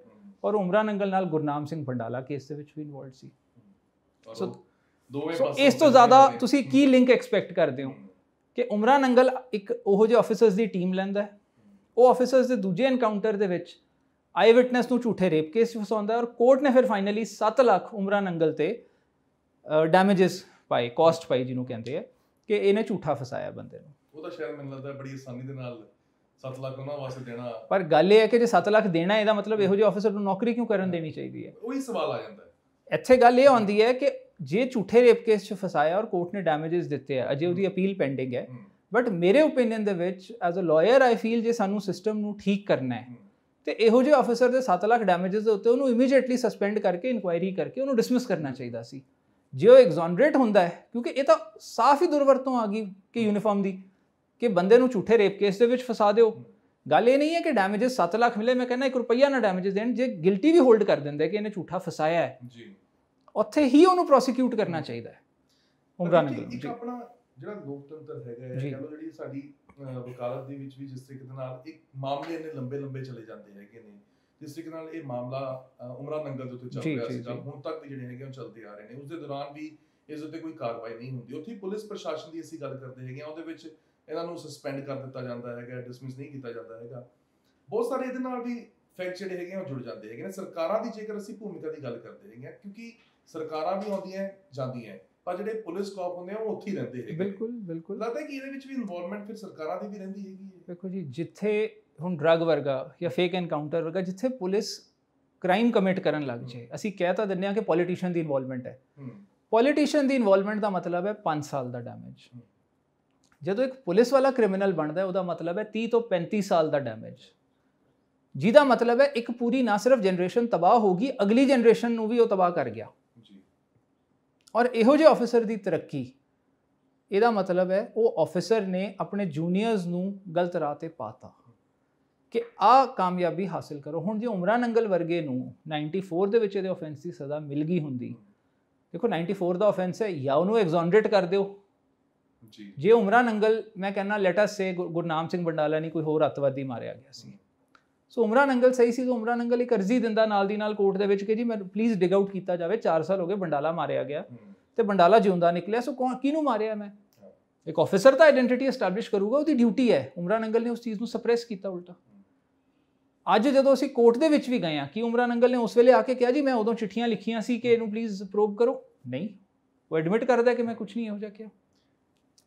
ਔਰ ਉਮਰਾ ਨੰਗਲ ਨਾਲ ਗੁਰਨਾਮ ਸਿੰਘ ਬੰਡਾਲਾ ਕੇਸ ਦੇ ਵਿੱਚ ਵੀ ਇਨਵੋਲਵਡ ਸੀ। ਸੋ ਇਸ ਤੋਂ ਜ਼ਿਆਦਾ ਤੁਸੀਂ ਕੀ ਲਿੰਕ ਐਕਸਪੈਕਟ ਕਰਦੇ ਹੋ ਕਿ ਉਮਰਾ ਨੰਗਲ ਇੱਕ ਉਹੋ ਜਿਹੇ ਆਫਿਸਰਸ ਦੀ ਟੀਮ ਲੈਂਦਾ ਹੈ, ਉਹ ਆਫਿਸਰਸ ਦੇ ਦੂਜੇ ਐਨਕਾਊਂਟਰ ਦੇ ਵਿੱਚ ਆਈ ਵਿਟਨੈਸ ਨੂੰ ਝੂਠੇ ਰੇਪ ਕੇਸ ਫਸਾਉਂਦਾ ਔਰ ਕੋਰਟ ਨੇ ਫਿਰ ਫਾਈਨਲੀ 7 ਲੱਖ ਉਮਰਾ ਨੰਗਲ ਤੇ ਡੈਮੇजेस ਪਾਏ, ਕਾਸਟ ਪਾਈ ਜਿਹਨੂੰ ਕਹਿੰਦੇ ਆ, ਕਿ ਇਹਨੇ ਝੂਠਾ ਫਸਾਇਆ ਬੰਦੇ ਨੂੰ। ਉਹ ਤਾਂ ਸ਼ਾਇਦ ਮੈਨੂੰ ਲੱਗਦਾ ਬੜੀ ਆਸਾਨੀ ਦੇ ਨਾਲ 7 ਲੱਖ ਉਹਨਾਂ ਵਾਸਤੇ ਦੇਣਾ। ਪਰ ਗੱਲ ਇਹ ਹੈ ਕਿ ਜੇ 7 ਲੱਖ ਦੇਣਾ ਇਹਦਾ ਮਤਲਬ ਇਹੋ ਜਿਹੇ ਆਫਿਸਰ ਨੂੰ ਨੌਕਰੀ ਕਿਉਂ ਕਰਨ ਦੇਣੀ ਚਾਹੀਦੀ ਹੈ? ਉਹੀ ਸਵਾਲ ਆ ਜਾਂਦਾ ਹੈ। ਇੱਥੇ ਗੱਲ ਇਹ ਆਉਂਦੀ ਹੈ ਕਿ ਜੇ ਝੂਠੇ ਰੇਪ ਕੇਸ 'ਚ ਫਸਾਇਆ ਔਰ ਕੋਰਟ ਨੇ ਡੈਮੇजेस ਦਿੱਤੇ ਆ, ਅਜੇ ਉਹਦੀ ਅਪੀਲ ਪੈਂਡਿੰਗ ਹੈ, ਬਟ ਮੇਰੇ ਓਪੀਨੀਅਨ ਦੇ ਵਿੱਚ as a lawyer I feel ਜੇ ਸਾਨੂੰ ਸਿਸਟਮ ਨੂੰ ਠੀਕ ਕਰਨਾ ਹੈ ਤੇ ਇਹੋ ਜਿਹੇ ਆਫਿਸਰ ਦੇ 7 ਲੱਖ ਡੈਮੇजेस ਦੇ ਉੱਤੇ ਉਹਨੂੰ ਇਮੀਡੀਏਟਲੀ ਸਸਪੈਂਡ ਕਰਕੇ ਇਨਕੁਆਇਰੀ ਕਰਕੇ ਉਹਨੂੰ ਡਿਸਮਿਸ ਕਰਨਾ ਚਾਹੀਦਾ ਸੀ। ਜੇ ਉਹ ਐਗਜ਼ੋਨਰੇਟ ਹੁੰਦਾ ਹੈ, ਕਿਉਂਕਿ ਇਹ ਤਾਂ ਸਾਫ਼ ਹੀ ਦੁਰਵਰਤੋਂ ਆ ਗਈ ਕਿ ਯੂਨੀਫਾਰਮ ਦੀ, ਕਿ ਬੰਦੇ ਨੂੰ ਝੂਠੇ ਰੇਪ ਕੇਸ ਦੇ ਵਿੱਚ ਫਸਾ ਦਿਓ। ਗੱਲ ਇਹ ਨਹੀਂ ਹੈ ਕਿ ਡੈਮੇजेस 7 ਲੱਖ ਮਿਲੇ, ਮੈਂ ਕਹਿੰਦਾ 1 ਰੁਪਈਆ ਨਾ ਡੈਮੇजेस ਦੇਣ। ਜੇ ਗਿਲਟੀ ਵੀ ਹੋਲਡ ਕਰ ਦਿੰਦੇ ਕਿ ਇਹਨੇ ਝੂਠਾ ਫਸਾਇਆ ਹੈ ਜੀ, ਉੱਥੇ ਹੀ ਉਹਨੂੰ ਪ੍ਰੋਸੀਕਿਊਟ ਕਰਨਾ ਚਾਹੀਦਾ ਹੈ। ਉਮਰਾ ਨੰਗਲ ਇੱਕ ਆਪਣਾ ਜਿਹੜਾ ਲੋਕਤੰਤਰ ਹੈਗਾ ਹੈ, ਕਹਿੰਦਾ ਜਿਹੜੀ ਸਾਡੀ ਵਕਾਲਤ ਦੇ ਵਿੱਚ ਵੀ ਜਿਸ ਤਰੀਕੇ ਦੇ ਨਾਲ ਇੱਕ ਮਾਮਲੇ ਇੰਨੇ ਲੰਬੇ ਚੱਲੇ ਜਾਂਦੇ ਹੈਗੇ ਨੇ, ਜਿਸ ਤਰੀਕੇ ਨਾਲ ਇਹ ਮਾਮਲਾ ਉਮਰਾ ਨੰਗਲ ਦੇ ਉੱਤੇ ਚੱਲ ਰਿਹਾ ਸੀ, ਹੁਣ ਤੱਕ ਵੀ ਜਿਹੜੇ ਹੈਗੇ ਉਹ ਚੱਲਦੇ ਆ ਰਹੇ ਨੇ, ਉਸ ਦੇ ਦੌਰਾਨ ਵੀ ਇਸ ਉੱਤੇ ਕੋਈ ਕਾਰਵਾਈ ਨਹੀਂ ਹੁੰਦੀ। ਉੱਥੇ ਪੁਲਿਸ ਪ੍ਰਸ਼ਾਸਨ ਦੀ ਅਸੀਂ ਗੱਲ ਕਰਦੇ ਹੈਗੇ ਆ, ਉਹਦੇ ਵਿੱਚ ਇਹਨਾਂ ਨੂੰ ਸਸਪੈਂਡ ਕਰ ਦਿੱਤਾ ਜਾਂਦਾ ਹੈਗਾ, ਡਿਸਮਿਸ ਨਹੀਂ ਕੀਤਾ ਜਾਂਦਾ ਹੈਗਾ। ਬਹੁਤ ਸਾਰੇ ਇਹਦੇ ਨਾਲ ਵੀ ਫੈਕਟ ਜਿਹੜੇ ਹੈਗੇ ਉਹ ਜੁੜ ਜਾਂਦੇ ਹੈਗੇ ਨੇ। ਸਰਕਾਰਾਂ ਦੀ ਜੇਕਰ ਅਸੀਂ ਭੂਮਿਕਾ ਦੀ ਗੱਲ ਕਰਦੇ ਹੈਗੇ ਆ, ਕਿਉਂਕਿ ਸਰਕਾਰਾਂ ਵੀ ਆਉਂਦੀਆਂ ਜਾਂਦੀਆਂ, ਪਰ ਜਿਹੜੇ ਪੁਲਿਸ ਕਾਪ ਹੁੰਦੇ ਆ ਉਹ ਉੱਥੇ ਹੀ ਰਹਿੰਦੇ ਹੈਗੇ। ਬਿਲਕੁਲ ਲੱਗਦਾ ਕਿ ਇਹਦੇ ਵਿੱਚ ਵੀ ਇਨਵੋਲਵਮੈਂਟ ਫਿਰ ਸਰਕਾਰਾਂ ਦੀ ਵੀ ਰਹਿੰਦੀ ਹੈਗੀ ਹੈ। ਦੇਖੋ ਜੀ, ਜਿੱਥੇ ਹੁਣ ਡਰੱਗ ਵਰਗਾ ਜਾਂ ਫੇਕ ਐਨਕਾਊਂਟਰ ਵਰਗਾ ਜਿੱਥੇ ਪੁਲਿਸ ਕ੍ਰਾਈਮ ਕਮਿਟ ਕਰਨ ਲੱਗ ਜਾਏ, ਅਸੀਂ ਕਹਿ ਤਾਂ ਦਿੰਦੇ ਹਾਂ ਕਿ ਪੋਲੀਟੀਸ਼ੀਅਨ ਦੀ ਇਨਵੋਲਵਮੈਂਟ ਹੈ। ਪੋਲੀਟੀਸ਼ੀਅਨ ਦੀ ਇਨਵੋਲਵਮੈਂਟ ਦਾ ਮਤਲਬ ਹੈ 5 ਸਾਲ ਦਾ ਡੈਮੇਜ। ਜਦੋਂ ਇੱਕ ਪੁਲਿਸ ਵਾਲਾ ਕ੍ਰਿਮੀਨਲ ਬਣਦਾ ਉਹਦਾ ਮਤਲਬ ਹੈ 30 ਤੋਂ 35 ਸਾਲ ਦਾ ਡੈਮੇਜ, ਜਿਹਦਾ ਮਤਲਬ ਹੈ ਇੱਕ ਪੂਰੀ ਨਾ ਸਿਰਫ ਜਨਰੇਸ਼ਨ ਤਬਾਹ ਹੋ ਗਈ, ਅਗਲੀ ਜਨਰੇਸ਼ਨ ਨੂੰ ਵੀ ਉਹ ਤਬਾਹ ਕਰ ਗਿਆ ਜੀ। ਔਰ ਇਹੋ ਜਿਹੇ ਆਫੀਸਰ ਦੀ ਤਰੱਕੀ, ਇਹਦਾ ਮਤਲਬ ਹੈ ਉਹ ਆਫੀਸਰ ਨੇ ਆਪਣੇ ਜੂਨੀਅਰਸ ਨੂੰ ਗਲਤ ਰਾਹ ਤੇ ਪਾਤਾ ਕਿ ਆਹ ਕਾਮਯਾਬੀ ਹਾਸਿਲ ਕਰੋ। ਹੁਣ ਜੇ ਉਮਰਾ ਨੰਗਲ ਵਰਗੇ ਨੂੰ 94 ਦੇ ਵਿੱਚ ਇਹਦੇ ਆਫੈਂਸ ਦੀ ਸਜ਼ਾ ਮਿਲ ਗਈ ਹੁੰਦੀ, ਦੇਖੋ 94 ਦਾ ਆਫੈਂਸ ਹੈ, ਜਾਂ ਉਹਨੂੰ ਐਗਜ਼ੋਨਰੇਟ ਕਰ ਦਿਓ ਜੀ। ਜੇ ਉਮਰਾ ਨੰਗਲ, ਮੈਂ ਕਹਿੰਦਾ ਲੈਟ ਅਸ ਸੇ ਗੁਰਨਾਮ ਸਿੰਘ ਬੰਡਾਲਾ ਨਹੀਂ ਕੋਈ ਹੋਰ ਅੱਤਵਾਦੀ ਮਾਰਿਆ ਗਿਆ ਸੀ, ਸੋ ਉਮਰਾ ਨੰਗਲ ਸਹੀ ਸੀ, ਉਮਰਾ ਨੰਗਲ ਇੱਕ ਅਰਜ਼ੀ ਦਿੰਦਾ ਨਾਲ ਦੀ ਨਾਲ ਕੋਰਟ ਦੇ ਵਿੱਚ ਕਿ ਜੀ ਮੈਨੂੰ ਪਲੀਜ਼ ਡਿਗ ਆਊਟ ਕੀਤਾ ਜਾਵੇ, 4 ਸਾਲ ਹੋ ਗਏ ਬੰਡਾਲਾ ਮਾਰਿਆ ਗਿਆ ਤੇ ਬੰਡਾਲਾ ਜਿਉਂਦਾ ਨਿਕਲਿਆ, ਸੋ ਕਿਹਨੂੰ ਮਾਰਿਆ ਮੈਂ? ਇੱਕ ਆਫੀਸਰ ਤਾਂ ਆਇਡੈਂਟੀਟੀ ਐਸਟੈਬਲਿਸ਼ ਕਰੂਗਾ, ਉਹਦੀ ਡਿਊਟੀ ਹੈ। ਉਮਰਾ ਨੰਗਲ ਨੇ ਉਸ ਚੀਜ਼ ਨੂੰ ਸਪਰੈਸ ਕੀਤਾ ਉਲਟਾ। ਅੱਜ ਜਦੋਂ ਅਸੀਂ ਕੋਰਟ ਦੇ ਵਿੱਚ ਵੀ ਗਏ ਹਾਂ ਕਿ ਉਮਰਾ ਨੰਗਲ ਨੇ ਉਸ ਵੇਲੇ ਆ ਕੇ ਕਿਹਾ ਜੀ ਮੈਂ ਉਦੋਂ ਚਿੱਠੀਆਂ ਲਿਖੀਆਂ ਸੀ ਕਿ ਇਹਨੂੰ ਪਲੀਜ਼ ਪ੍ਰੋਬ ਕਰੋ, ਨਹੀਂ, ਉਹ ਐਡਮਿਟ ਕਰਦਾ ਕਿ ਮੈਂ ਕੁਝ ਨਹੀਂ ਇਹੋ ਜਿਹਾ ਕਿਹਾ।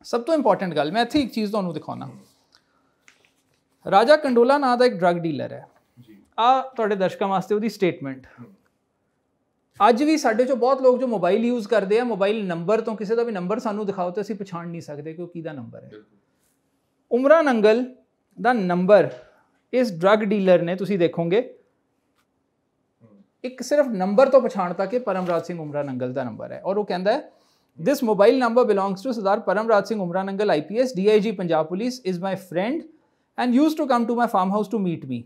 ਸਭ ਤੋਂ ਇੰਪੋਰਟੈਂਟ ਗੱਲ ਮੈਂ ਇੱਥੇ ਇੱਕ ਚੀਜ਼ ਤੁਹਾਨੂੰ ਦਿਖਾਉਣਾ, ਰਾਜਾ ਕੰਡੋਲਾ ਨਾਂ ਦਾ ਇੱਕ ਡਰੱਗ ਡੀਲਰ ਹੈ, ਆ ਤੁਹਾਡੇ ਦਰਸ਼ਕਾਂ ਵਾਸਤੇ ਉਹਦੀ ਸਟੇਟਮੈਂਟ। ਅੱਜ ਵੀ ਸਾਡੇ ਚੋਂ ਬਹੁਤ ਲੋਕ ਜੋ ਮੋਬਾਈਲ ਯੂਜ਼ ਕਰਦੇ ਆ, ਮੋਬਾਈਲ ਨੰਬਰ ਤੋਂ ਕਿਸੇ ਦਾ ਵੀ ਨੰਬਰ ਸਾਨੂੰ ਦਿਖਾਓ ਤੇ ਅਸੀਂ ਪਛਾਣ ਨਹੀਂ ਸਕਦੇ ਕਿ ਉਹ ਕਿਹਦਾ ਨੰਬਰ ਹੈ। ਉਮਰਾ ਨੰਗਲ ਦਾ ਨੰਬਰ ਇਸ ਡਰੱਗ ਡੀਲਰ ਨੇ, ਤੁਸੀਂ ਦੇਖੋਗੇ ਇੱਕ ਸਿਰਫ ਨੰਬਰ ਤੋਂ ਪਛਾਣਤਾ ਕਿ ਪਰਮਰਾਜ ਸਿੰਘ ਉਮਰਾ ਨੰਗਲ ਦਾ ਨੰਬਰ ਹੈ। ਔਰ ਉਹ ਕਹਿੰਦਾ ਹੈ this mobile number belongs to Sardar Parmraj Singh Umra Nangal IPS DIG Punjab police is my friend and use to come to my farm house to meet me.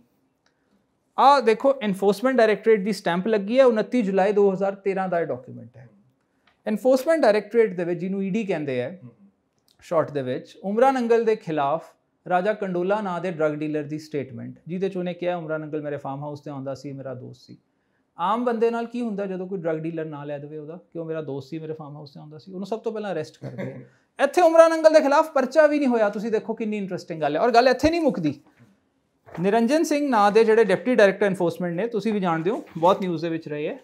ਆ ਦੇਖੋ ਐਨਫੋਰਸਮੈਂਟ ਡਾਇਰੈਕਟੋਰੇਟ ਦੀ ਸਟੈਂਪ ਲੱਗੀ ਹੈ, 29 ਜੁਲਾਈ 2013 ਦਾ ਇਹ ਡਾਕੂਮੈਂਟ ਹੈ। ਐਨਫੋਰਸਮੈਂਟ ਡਾਇਰੈਕਟੋਰੇਟ ਦੇ ਵਿੱਚ, ਜਿਹਨੂੰ ED ਕਹਿੰਦੇ ਆ ਸ਼ਾਰਟ ਦੇ ਵਿੱਚ, ਉਮਰਾ ਨੰਗਲ ਦੇ ਖਿਲਾਫ ਰਾਜਾ ਕੰਡੋਲਾ ਨਾਂ ਦੇ ਡਰੱਗ ਡੀਲਰ ਦੀ ਸਟੇਟਮੈਂਟ, ਜਿਹਦੇ 'ਚ ਉਹਨੇ ਕਿਹਾ ਉਮਰਾ ਨੰਗਲ ਮੇਰੇ ਫਾਰਮ ਹਾਊਸ 'ਤੇ ਆਉਂਦਾ ਸੀ, ਮੇਰਾ ਦੋਸਤ ਸੀ। ਆਮ ਬੰਦੇ ਨਾਲ ਕੀ ਹੁੰਦਾ ਜਦੋਂ ਕੋਈ ਡਰੱਗ ਡੀਲਰ ਨਾਂ ਲੈ ਦੇਵੇ ਉਹਦਾ ਕਿ ਉਹ ਮੇਰਾ ਦੋਸਤ ਸੀ, ਮੇਰੇ ਫਾਰਮ ਹਾਊਸ 'ਤੇ ਆਉਂਦਾ ਸੀ, ਉਹਨੂੰ ਸਭ ਤੋਂ ਪਹਿਲਾਂ ਅਰੈਸਟ ਕਰਦੇ ਆ। ਇੱਥੇ ਉਮਰਾ ਨੰਗਲ ਦੇ ਖਿਲਾਫ ਪਰਚਾ ਵੀ ਨਹੀਂ ਹੋਇਆ। ਤੁਸੀਂ ਦੇਖੋ ਕਿੰਨੀ ਇੰਟਰਸਟਿੰਗ ਗੱਲ ਹੈ। ਔਰ ਗੱਲ ਇੱਥੇ ਨਹੀਂ ਮੁੱਕਦੀ। ਨਿਰੰਜਨ ਸਿੰਘ ਨਾਂ ਦੇ ਜਿਹੜੇ ਡਿਪਟੀ ਡਾਇਰੈਕਟਰ ਐਨਫੋਰਸਮੈਂਟ ਨੇ, ਤੁਸੀਂ ਵੀ ਜਾਣਦੇ ਹੋ, ਬਹੁਤ ਨਿਊਜ਼ ਦੇ ਵਿੱਚ ਰਹੇ ਹੈ,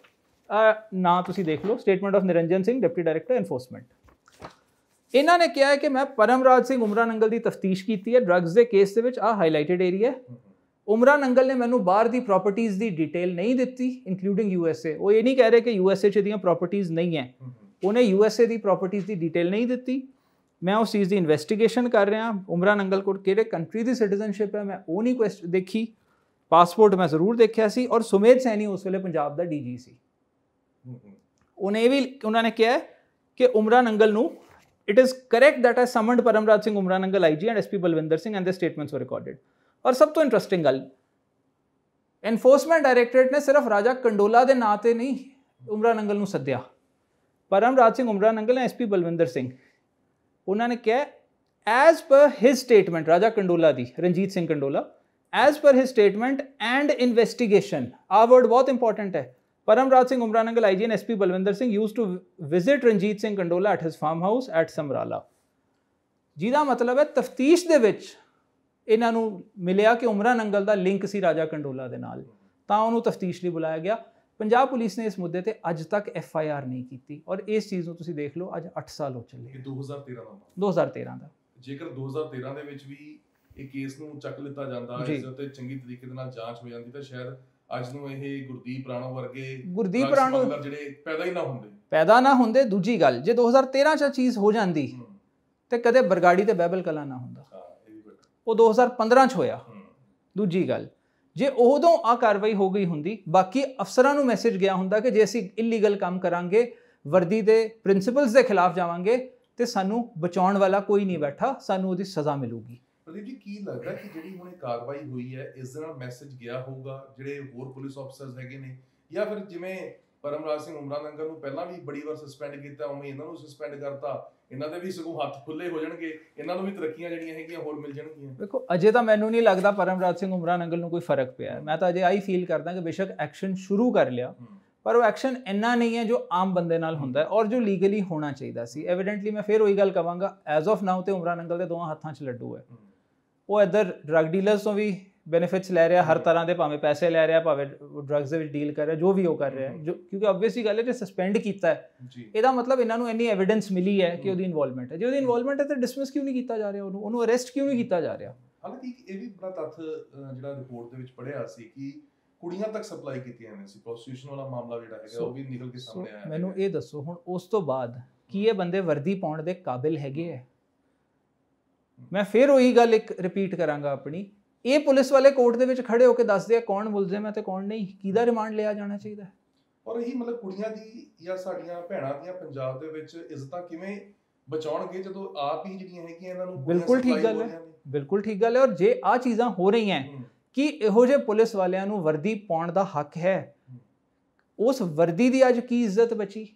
ਨਾਂ ਤੁਸੀਂ ਦੇਖ ਲਓ, statement of Niranjan Singh deputy director enforcement. ਇਹਨਾਂ ਨੇ ਕਿਹਾ ਹੈ ਕਿ ਮੈਂ ਪਰਮਰਾਜ ਸਿੰਘ ਉਮਰਾ ਨੰਗਲ ਦੀ ਤਫਤੀਸ਼ ਕੀਤੀ ਹੈ ਡਰੱਗਸ ਦੇ ਕੇਸ ਦੇ ਵਿੱਚ, ਆਹ ਹਾਈਲਾਈਟਡ ਏਰੀਆ। ਉਮਰਾ ਨੰਗਲ ਨੇ ਮੈਨੂੰ ਬਾਹਰ ਦੀ ਪ੍ਰਾਪਰਟੀਜ਼ ਦੀ ਡਿਟੇਲ ਨਹੀਂ ਦਿੱਤੀ, ਇਨਕਲੂਡਿੰਗ USA। ਉਹ ਇਹ ਨਹੀਂ ਕਹਿ ਰਹੇ ਕਿ USA 'ਚ ਇਹਦੀਆਂ ਪ੍ਰਾਪਰਟੀਜ਼ ਨਹੀਂ ਹੈ, ਉਹਨੇ USA ਦੀ ਪ੍ਰਾਪਰਟੀਜ਼ ਦੀ ਡਿਟੇਲ ਨਹੀਂ ਦਿੱਤੀ। ਮੈਂ ਉਸ ਚੀਜ਼ ਦੀ ਇਨਵੈਸਟੀਗੇਸ਼ਨ ਕਰ ਰਿਹਾ। ਉਮਰਾ ਨੰਗਲ ਕੋਲ ਕਿਹੜੇ ਕੰਟਰੀ ਦੀ ਸਿਟੀਜ਼ਨਸ਼ਿਪ ਹੈ ਮੈਂ ਉਹ ਨਹੀਂ ਦੇਖੀ, ਪਾਸਪੋਰਟ ਮੈਂ ਜ਼ਰੂਰ ਦੇਖਿਆ ਸੀ। ਔਰ ਸੁਮੇਧ ਸੈਣੀ ਉਸ ਵੇਲੇ ਪੰਜਾਬ ਦਾ DG ਸੀ। ਉਹਨਾਂ ਨੇ ਕਿਹਾ ਕਿ ਉਮਰਾ ਨੰਗਲ ਨੂੰ it is correct that I summoned Paramraj Singh Umra Nangal IG and SP Balwinder Singh and their statements were recorded। और सब तो इंटरेस्टिंग गल, एनफोर्समेंट डायरेक्टरेट ने सिर्फ राजा कंडोला के नाँ से नहीं उमरा नंगल नूं सद्दिया। परमराज सिंह उमरा नंगल एंड SP बलविंदर सिंह, उन्होंने कहा as per his statement, Raja Kandola दी, Ranjit Singh Kandola, as per his statement and investigation, a word बहुत इंपॉर्टेंट है। Paramraj Singh Umra Nangal IG and SP Balwinder Singh used to visit Ranjit Singh Kandola at his farm house at Samrala. ਜਿਹਦਾ ਮਤਲਬ ਹੈ ਤਫਤੀਸ਼ ਦੇ ਵਿੱਚ ਇਹਨਾਂ ਨੂੰ ਮਿਲਿਆ ਕਿ ਉਮਰਾ ਨੰਗਲ ਦਾ ਲਿੰਕ ਸੀ ਰਾਜਾ ਕੰਡੋਲਾ ਦੇ ਨਾਲ, ਤਾਂ ਉਹਨੂੰ ਤਫਤੀਸ਼ ਲਈ ਬੁਲਾਇਆ ਗਿਆ। ਪੰਜਾਬ ਪੁਲਿਸ ਨੇ ਇਸ ਮੁੱਦੇ ਤੇ ਅੱਜ ਤੱਕ FIR ਨਹੀਂ ਕੀਤੀ। ਔਰ ਇਸ ਚੀਜ਼ ਨੂੰ ਤੁਸੀਂ ਦੇਖ ਲਓ, ਅੱਜ 8 ਸਾਲ ਹੋ ਚੱਲੇ। 2013 ਦਾ ਜੇਕਰ 2013 ਦੇ ਵਿੱਚ ਵੀ ਇਹ ਕੇਸ ਨੂੰ ਚੱਕ ਲਿੱਤਾ ਜਾਂਦਾ, ਇਸ ਉੱਤੇ ਚੰਗੀ ਤਰੀਕੇ ਦੇ ਨਾਲ ਜਾਂਚ ਹੋ ਜਾਂਦੀ, ਤਾਂ ਸ਼ਾਇਦ ਅੱਜ ਨੂੰ ਇਹ ਗੁਰਦੀਪ ਰਾਣੋ ਵਰਗੇ ਜਿਹੜੇ ਪੈਦਾ ਨਾ ਹੁੰਦੇ। ਦੂਜੀ ਗੱਲ, ਜੇ 2013 ਚ ਚੀਜ਼ ਹੋ ਜਾਂਦੀ ਤੇ ਕਦੇ ਬਰਗਾੜੀ ਤੇ ਬਹਿਬਲ ਕਲਾ ਨਾ ਹੁੰਦਾ, ਉਹ 2015 ਚ ਹੋਇਆ। ਦੂਜੀ ਗੱਲ, ਜੇ ਉਦੋਂ ਆ ਕਾਰਵਾਈ ਹੋ ਗਈ ਹੁੰਦੀ, ਬਾਕੀ ਅਫਸਰਾਂ ਨੂੰ ਮੈਸੇਜ ਗਿਆ ਹੁੰਦਾ ਕਿ ਜੇ ਅਸੀਂ ਇਲੀਗਲ ਕੰਮ ਕਰਾਂਗੇ, ਵਰਦੀ ਦੇ ਪ੍ਰਿੰਸੀਪਲਸ ਦੇ ਖਿਲਾਫ ਜਾਵਾਂਗੇ ਤੇ ਸਾਨੂੰ ਬਚਾਉਣ ਵਾਲਾ ਕੋਈ ਨਹੀਂ ਬੈਠਾ, ਸਾਨੂੰ ਉਹਦੀ ਸਜ਼ਾ ਮਿਲੂਗੀ। ਪ੍ਰਦੀਪ ਜੀ, ਕੀ ਲੱਗਦਾ ਕਿ ਜਿਹੜੀ ਹੁਣ ਕਾਰਵਾਈ ਹੋਈ ਹੈ, ਇਸ ਦੇ ਨਾਲ ਮੈਸੇਜ ਗਿਆ ਹੋਊਗਾ ਜਿਹੜੇ ਹੋਰ ਪੁਲਿਸ ਅਫਸਰਸ ਹੈਗੇ ਨੇ, ਜਾਂ ਫਿਰ ਜਿਵੇਂ ਪਰਮਰਾਜ ਸਿੰਘ ਉਮਰਾ ਨੰਗਲ ਨੂੰ ਪਹਿਲਾਂ ਵੀ ਬੜੀ ਵਾਰ ਸਸਪੈਂਡ ਕੀਤਾ, ਉਵੇਂ ਇਹਨਾਂ ਨੂੰ ਸਸਪੈਂਡ ਕਰਤਾ, ਇਹਨਾਂ ਦੇ ਵੀ ਸਗੋਂ ਹੱਥ ਖੁੱਲੇ ਹੋ ਜਾਣਗੇ, ਇਹਨਾਂ ਨੂੰ ਵੀ ਤਰੱਕੀਆਂ ਜਿਹੜੀਆਂ ਹੈਗੀਆਂ ਹੋਰ ਮਿਲ ਜਾਣਗੀਆਂ? ਦੇਖੋ, ਅਜੇ ਤਾਂ ਮੈਨੂੰ ਨਹੀਂ ਲੱਗਦਾ ਪਰਮਰਾਜ ਸਿੰਘ ਉਮਰਾ ਨੰਗਲ ਨੂੰ ਕੋਈ ਫਰਕ ਪਿਆ। ਮੈਂ ਤਾਂ ਅਜੇ ਆਹੀ ਫੀਲ ਕਰਦਾ ਕਿ ਬੇਸ਼ੱਕ ਐਕਸ਼ਨ ਸ਼ੁਰੂ ਕਰ ਲਿਆ, ਪਰ ਉਹ ਐਕਸ਼ਨ ਇੰਨਾ ਨਹੀਂ ਹੈ ਜੋ ਆਮ ਬੰਦੇ ਨਾਲ ਹੁੰਦਾ ਹੈ ਔਰ ਜੋ ਲੀਗਲੀ ਹੋਣਾ ਚਾਹੀਦਾ ਸੀ। ਐਵੀਡੈਂਟਲੀ ਮੈਂ ਫਿਰ ਉਹੀ ਗੱਲ ਕਹਾਂਗਾ, ਐਜ਼ ਆਫ ਨਾਓ ਤੇ ਉਮਰਾ ਨੰਗਲ ਦੇ ਦੋਵਾਂ ਹੱਥਾਂ 'ਚ ਲੱਡੂ ਹੈ। ਉਹ ਇੱਧਰ ਡਰੱਗ ਡੀਲਰਸ ਤੋਂ ਵੀ ਬੈਨੀਫਿਟਸ ਲੈ ਰਿਹਾ, ਹਰ ਤਰ੍ਹਾਂ ਦੇ, ਭਾਵੇਂ ਪੈਸੇ ਲੈ ਰਿਹਾ, ਭਾਵੇਂ ਡਰੱਗਸ ਦੇ ਵਿੱਚ ਡੀਲ ਕਰ ਰਿਹਾ, ਜੋ ਵੀ ਉਹ ਕਰ ਰਿਹਾ, ਕਿਉਂਕਿ ਆਬਵੀਅਸਲੀ ਗੱਲ ਹੈ ਜੇ ਸਸਪੈਂਡ ਕੀਤਾ ਹੈ, ਇਹਦਾ ਮਤਲਬ ਇਹਨਾਂ ਨੂੰ ਇੰਨੀ ਐਵੀਡੈਂਸ ਮਿਲੀ ਹੈ ਕਿ ਉਹਦੀ ਇਨਵੋਲਵਮੈਂਟ ਹੈ। ਜੇ ਉਹਦੀ ਇਨਵੋਲਵਮੈਂਟ ਹੈ ਤਾਂ ਡਿਸਮਿਸ ਕਿਉਂ ਨਹੀਂ ਕੀਤਾ ਜਾ ਰਿਹਾ, ਉਹਨੂੰ ਅਰੈਸਟ ਕਿਉਂ ਨਹੀਂ ਕੀਤਾ ਜਾ ਰਿਹਾ? ਹਾਲਾਂਕਿ ਇਹ ਵੀ ਬੜਾ ਤੱਥ ਜਿਹੜਾ ਰਿਪੋਰਟ ਦੇ ਵਿੱਚ ਪੜ੍ਹਿਆ ਸੀ ਕਿ ਕੁੜੀਆਂ ਤੱਕ ਸਪਲਾਈ ਕੀਤੀਆਂ ਨੇ ਸੀ, ਪ੍ਰੋਸਟੀਟਿਊਸ਼ਨ ਵਾਲਾ ਮਾਮਲਾ ਜਿਹੜਾ ਹੈਗਾ ਉਹ ਵੀ ਨਿਕਲ ਕੇ ਸਾਹਮਣੇ ਆਇਆ। ਮੈਨੂੰ ਇਹ ਦੱਸੋ, ਹੁਣ ਉਸ ਤੋਂ ਬਾਅਦ ਕੀ ਇਹ ਬੰਦੇ ਵਰਦੀ ਪਾਉਣ ਦੇ ਕਾਬਿਲ ਹੈਗੇ ਹੈ? ਮੈਂ ਫਿਰ ਉਹੀ ਗੱਲ ਇੱਕ ਰਿਪੀਟ ਕਰਾਂਗਾ ਆਪਣੀ, ਇਹ ਪੁਲਿਸ ਵਾਲੇ ਕੋਰਟ ਦੇ ਵਿੱਚ ਖੜੇ ਹੋ ਕੇ ਦੱਸਦੇ ਆ ਕੌਣ ਮੁਲਜ਼ਮ ਹੈ ਤੇ ਕੌਣ ਨਹੀਂ, ਕਿਹਦਾ ਰਿਮਾਂਡ ਲਿਆ ਜਾਣਾ ਚਾਹੀਦਾ ਹੈ। ਔਰ ਇਹੀ ਮਤਲਬ ਕੁੜੀਆਂ ਦੀ ਜਾਂ ਸਾਡੀਆਂ ਭੈਣਾਂ ਦੀਆਂ ਪੰਜਾਬ ਦੇ ਵਿੱਚ ਇੱਜ਼ਤਾਂ ਕਿਵੇਂ ਬਚਾਉਣਗੇ ਜਦੋਂ ਆਪ ਹੀ ਜਿਹੜੀਆਂ ਹੈਗੀਆਂ ਇਹਨਾਂ ਨੂੰ। ਬਿਲਕੁਲ ਠੀਕ ਗੱਲ ਹੈ, ਬਿਲਕੁਲ ਠੀਕ ਗੱਲ ਹੈ। ਔਰ ਜੇ ਆ ਚੀਜ਼ਾਂ ਹੋ ਰਹੀਆਂ ਕਿ ਇਹੋ ਜਿਹੇ ਪੁਲਿਸ ਵਾਲਿਆਂ ਨੂੰ ਵਰਦੀ ਪਾਉਣ ਦਾ ਹੱਕ ਹੈ, ਉਸ ਵਰਦੀ ਦੀ ਅੱਜ ਕੀ ਇੱਜ਼ਤ ਬਚੀ।